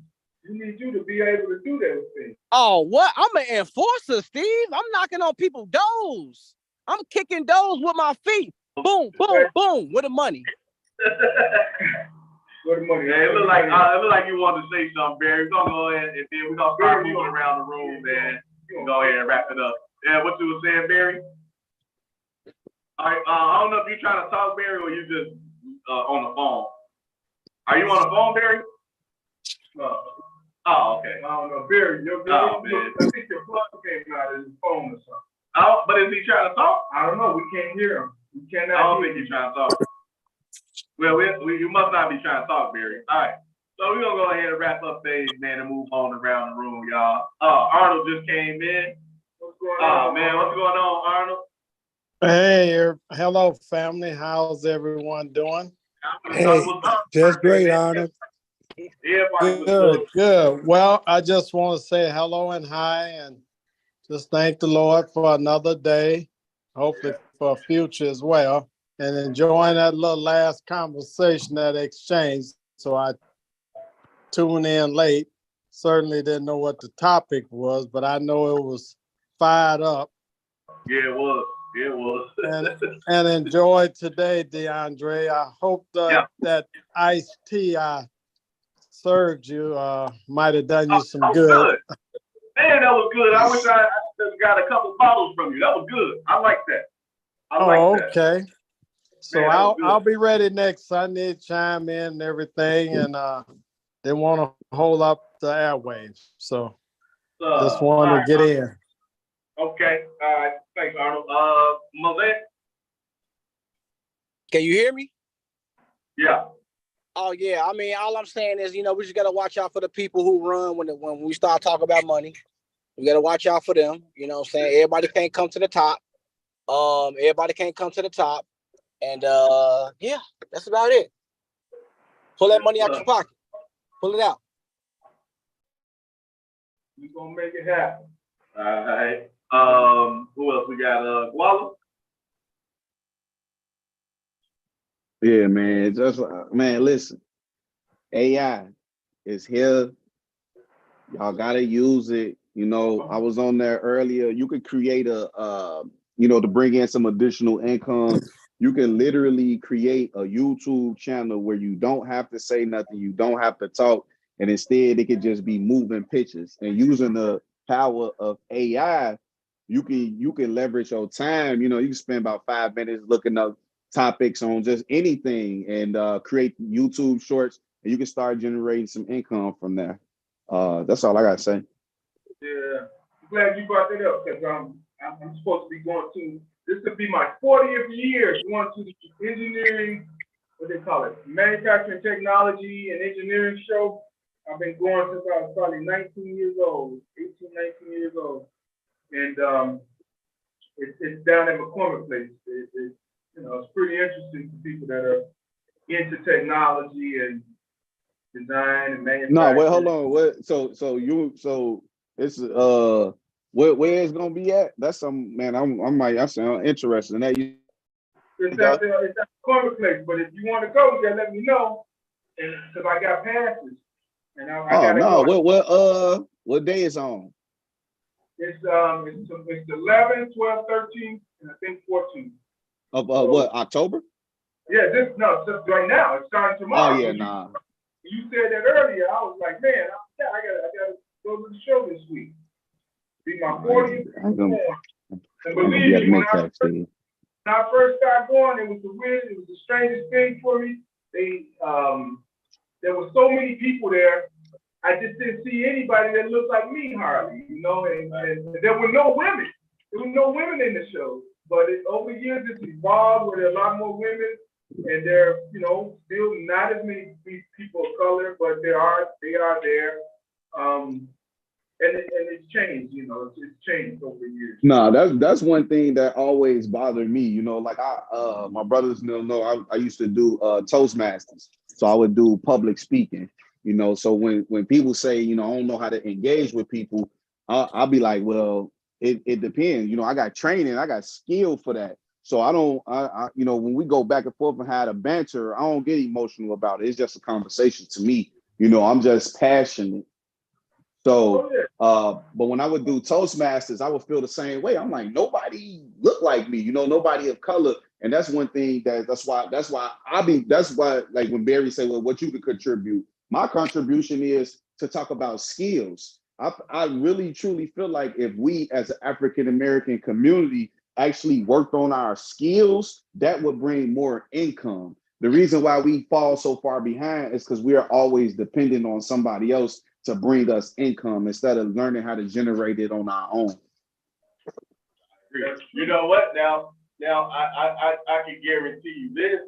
We need you to be able to do those things. Oh, what? I'm an enforcer, Steve. I'm knocking on people's doors. I'm kicking doors with my feet. Boom, boom, boom, with the money. With the money. Yeah, it look like you wanted to say something, Barry. We're gonna go ahead and then we're gonna start moving around the room, man. Go ahead and wrap it up. Yeah, what you were saying, Barry? All right, I don't know if you're trying to talk, Barry, or you just on the phone. Are you on the phone, Barry? No. Oh, okay. I don't know, Barry. I think your plug came out of his phone or something. Oh, but is he trying to talk? I don't know. We can't hear him. We cannot. I don't think he's trying to talk. Well, you must not be trying to talk, Barry. All right. So we're going to go ahead and wrap up things, man, and move on around the room, y'all. Arnold just came in. What's going on? Man, what's going on, Arnold? Hey, hello, family. How's everyone doing? Hey, just great, Arnold. Good. Well, I just want to say hello and hi and just thank the Lord for another day, hopefully for a future as well, and enjoying that little last conversation, that exchange. So I tuned in late. Certainly didn't know what the topic was, but I know it was fired up. Yeah, it was. It was. and enjoyed today, DeAndre. I hope that iced tea I served you might have done you some good. Man, that was good. I wish I got a couple bottles from you. That was good. I like that. Okay. So man, I'll be ready next Sunday to chime in and everything. And they want to hold up the airwaves. So just All want right, to get in. okay, all right, thanks, Arnold. Malik? Can you hear me? Yeah. Oh yeah, I mean, all I'm saying is, we just gotta watch out for the people who run when we start talking about money. We gotta watch out for them. You know what I'm saying? Everybody can't come to the top. Everybody can't come to the top. And yeah, that's about it. Pull that money out your pocket. Pull it out. We gonna make it happen. All right. Who else we got? Wallace? Yeah, man. Man, listen. AI is here. Y'all gotta use it. I was on there earlier. You could create to bring in some additional income. You can literally create a YouTube channel where you don't have to say nothing, you don't have to talk, and instead it could just be moving pictures. And using the power of AI, you can leverage your time. You can spend about 5 minutes looking up topics on just anything and create YouTube shorts, and you can start generating some income from there. That's all I gotta say. Yeah, I'm glad you brought that up because I'm supposed to be going to, this would be my 40th year going to the engineering, what they call it, manufacturing technology and engineering show. I've been going since I was probably 19 years old, 18, 19 years old. And it's down at McCormick Place. It's pretty interesting for people that are into technology and design and manufacturing. No, wait, hold on. What? So it's where it's gonna be at? That's some man. I sound interested in that. It's at McCormick Place, but if you want to go, then let me know, and because I got passes. And I gotta go. What day is on? It's 11, 12, 13, and I think 14. Of what, October? Yeah, just right now. It's starting tomorrow. Oh yeah, nah. You said that earlier. I was like, man, I gotta go to the show this week. Be my 40th. And believe me, when I first started going, it was the strangest thing for me. There were so many people there. I just didn't see anybody that looked like me hardly, and there were no women. There were no women in the show. But over the years, it's evolved where there are a lot more women, and there are, still not as many people of color, but they are there. And it's changed, it's changed over the years. No, that's one thing that always bothered me. Like my brothers know I used to do Toastmasters, so I would do public speaking. So when people say, I don't know how to engage with people, I'll be like, well, it depends. I got training, I got skill for that. So I don't, when we go back and forth and have a banter, I don't get emotional about it. It's just a conversation to me. I'm just passionate. So, but when I would do Toastmasters, I would feel the same way. I'm like, nobody look like me, nobody of color. And that's one thing that's why like when Barry said, well, what you could contribute, my contribution is to talk about skills. I really truly feel like if we as an African-American community actually worked on our skills, that would bring more income. The reason why we fall so far behind is because we are always dependent on somebody else to bring us income instead of learning how to generate it on our own. You know what? Now I can guarantee you this.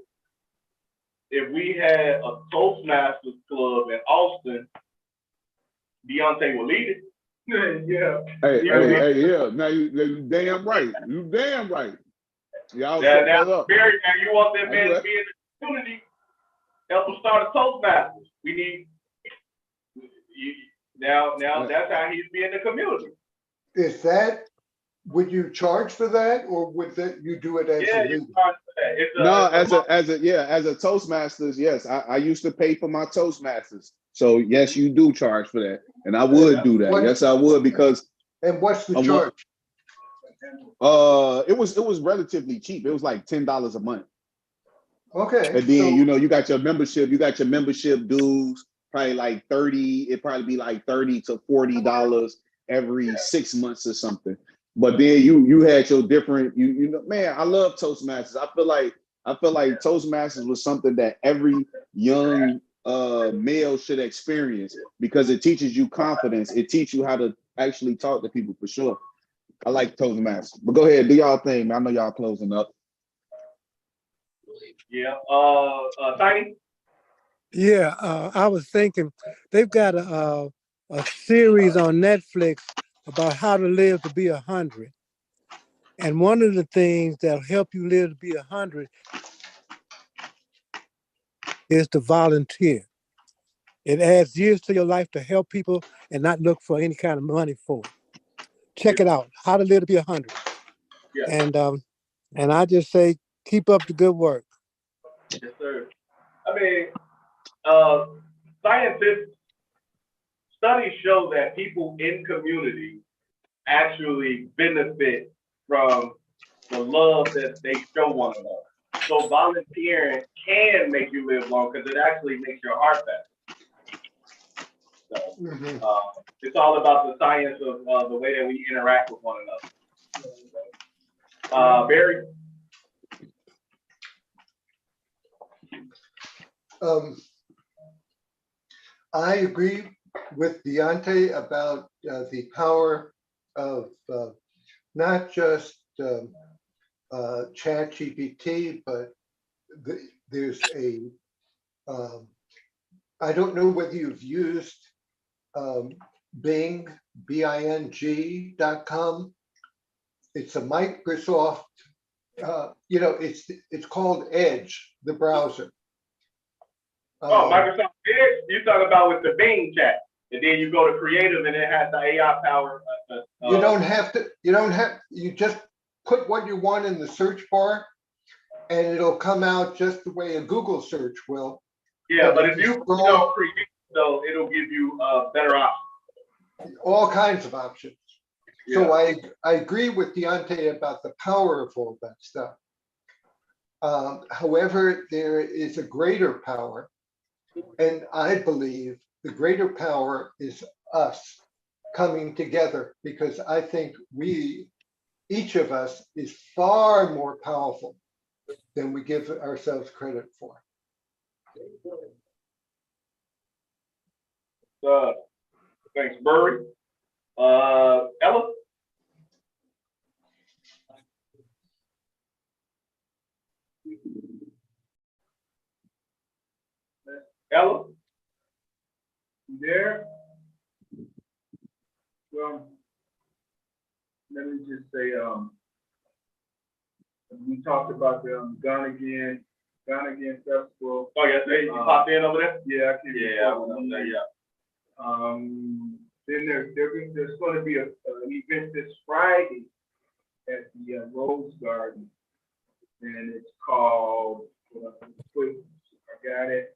If we had a Toastmasters club in Austin, Deontay will lead it. Yeah. Hey, yeah. Now you damn right. You damn right. Now, Barry, now you want that man to be in the community, help him start a Toastmasters. We need now that's how he'd be in the community. Would you charge for that, or would you do it as a leader? No, as a Toastmasters, yes. I used to pay for my Toastmasters. So yes, you do charge for that. And I would do that. Yes, I would, because and what's the charge? It was relatively cheap. It was like $10 a month. Okay. And then you got your membership dues, probably like 30, it'd probably be like $30 to $40 every 6 months or something. But then you had your different, man, I love Toastmasters. I feel like Toastmasters was something that every young male should experience, because it teaches you confidence. It teaches you how to actually talk to people for sure. I like Toastmasters. But go ahead, do y'all thing, man. I know y'all closing up. Yeah. Tiny? Yeah, I was thinking they've got a series on Netflix about how to live to be 100. And one of the things that'll help you live to be 100 is to volunteer. It adds years to your life to help people and not look for any kind of money for it. Check it out, How to Live to Be 100. Yeah. And I just say, keep up the good work. Yes, sir. I mean, scientists, studies show that people in community actually benefit from the love that they show one another. So volunteering can make you live long because it actually makes your heart better. So, it's all about the science of the way that we interact with one another. Barry? I agree with Deontay about the power of not just ChatGPT, but there's a, I don't know whether you've used Bing, Bing.com. It's a Microsoft, it's called Edge, the browser. Microsoft Edge, you're talking about with the Bing chat. And then you go to creative and it has the AI power. You just put what you want in the search bar and it'll come out just the way a Google search will. Yeah, but if you create, though, it'll give you better options. All kinds of options. Yeah. So I agree with Deontay about the power of all that stuff. However, there is a greater power, and I believe the greater power is us coming together, because I think each of us is far more powerful than we give ourselves credit for. Thanks, Burry. Ella? Ella? You there? Well, let me just say, we talked about the Gone Again Festival. Oh, yes, you popped in over there? Yeah, I can. Yeah, I went up there, yeah. Then there's going to be an event this Friday at the Rose Garden, and it's called, I got it.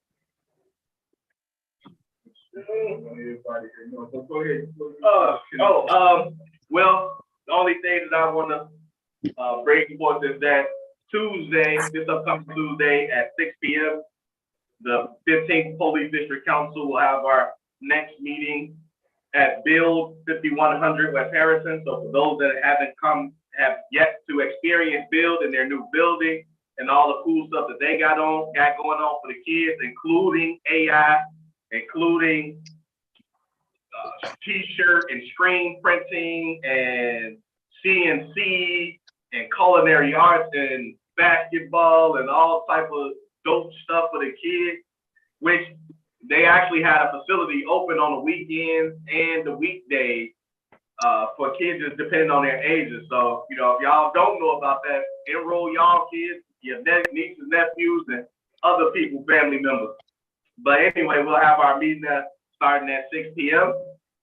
Everybody here knows. So go ahead. Well, the only thing that I want to bring forth is that Tuesday, this upcoming Tuesday at 6 p.m., the 15th Police District Council will have our next meeting at Build 5100 West Harrison. So for those that have yet to experience Build in their new building and all the cool stuff that they got going on for the kids, including AI, including t-shirt and screen printing and CNC and culinary arts and basketball and all type of dope stuff for the kids, which they actually had a facility open on the weekends and the weekdays for kids just depending on their ages. So, if y'all don't know about that, enroll y'all kids, your nieces, nephews, and other people, family members. But anyway, we'll have our meeting starting at 6 p.m.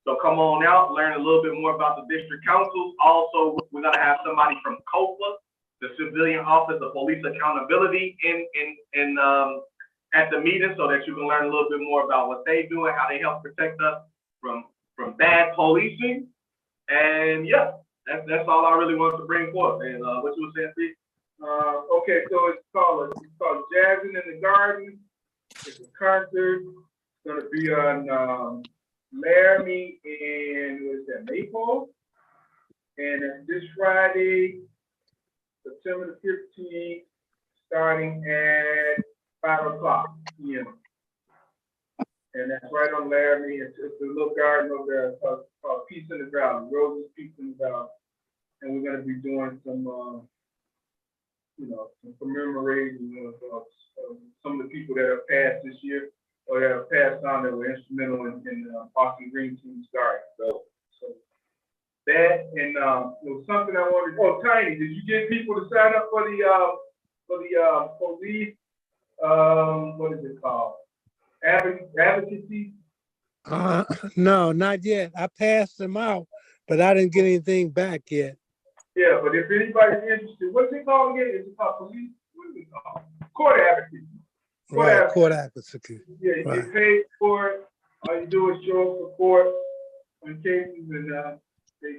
So come on out, learn a little bit more about the district councils. Also, we're gonna have somebody from COPA, the Civilian Office of Police Accountability, in at the meeting, so that you can learn a little bit more about what they do and how they help protect us from bad policing. And yeah, that's all I really wanted to bring forth. And what you were saying, Steve? Okay, so it's called Jazzing in the Garden. It's a concert. It's gonna be on Laramie and Maple. And it's this Friday, September the 15th, starting at 5 o'clock p.m. And that's right on Laramie. It's a little garden over there called Peace in the Valley, Roses Peace in the Valley. And we're gonna be doing some, some commemorating of some of the people that have passed this year or that have passed on that were instrumental in Austin Green Team's garden. So that and there was something I wanted. Oh, Tiny, did you get people to sign up for the police? What is it called? Advocacy? No, not yet. I passed them out, but I didn't get anything back yet. Yeah, but if anybody's interested, what's it called again? Is it called police? What is it called? Court advocacy. Court advocacy. Yeah, you get paid for it. All you do is show up for court on cases, and they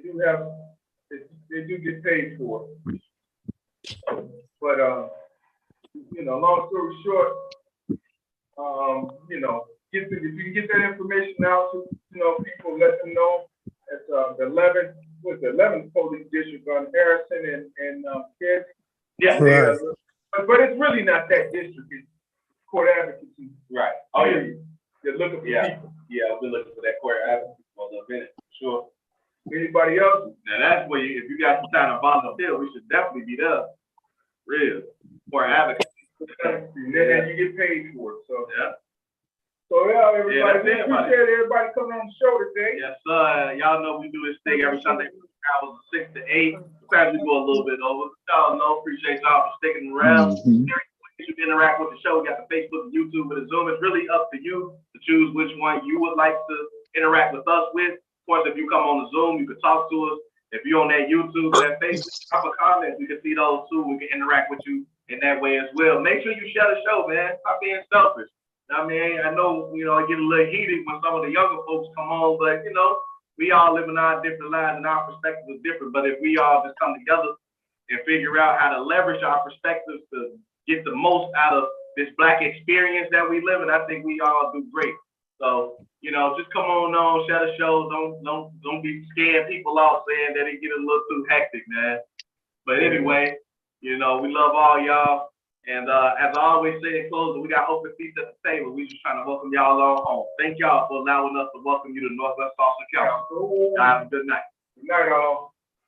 do get paid for it. But long story short, if you can get that information out to people, let them know. It's the 11th police district on Harrison and Kids. Yeah, right. But it's really not that district. It's court advocacy. Right. Oh yeah. They're looking for people. Yeah, I've been looking for that court advocacy for a little minute. Sure. Anybody else? Now that's where if you got some time to volunteer, we should definitely be there. Real. Court advocacy. And you get paid for it. So yeah. So yeah, everybody, we appreciate everybody coming on the show today. Yes, sir. Y'all know we do this thing every Sunday hours 6 to 8. Sometimes we go a little bit over. Y'all know, appreciate y'all for sticking around. You can interact with the show. We got the Facebook, the YouTube, and the Zoom. It's really up to you to choose which one you would like to interact with us with. Of course, if you come on the Zoom, you can talk to us. If you're on that YouTube or that Facebook, drop a comment. We can see those too. We can interact with you in that way as well. Make sure you share the show, man. Stop being selfish. I mean, I know, I get a little heated when some of the younger folks come on, but, we all live in our different lives and our perspectives are different. But if we all just come together and figure out how to leverage our perspectives to get the most out of this Black experience that we live in, I think we all do great. So, just come on, share the show. Don't be scaring people off saying that it get a little too hectic, man. But anyway, we love all y'all. And as I always say in closing, we got open seats at the table. We just trying to welcome y'all all home. Thank y'all for allowing us to welcome you to Northwest Austin Council. Have a good night. Good night, all.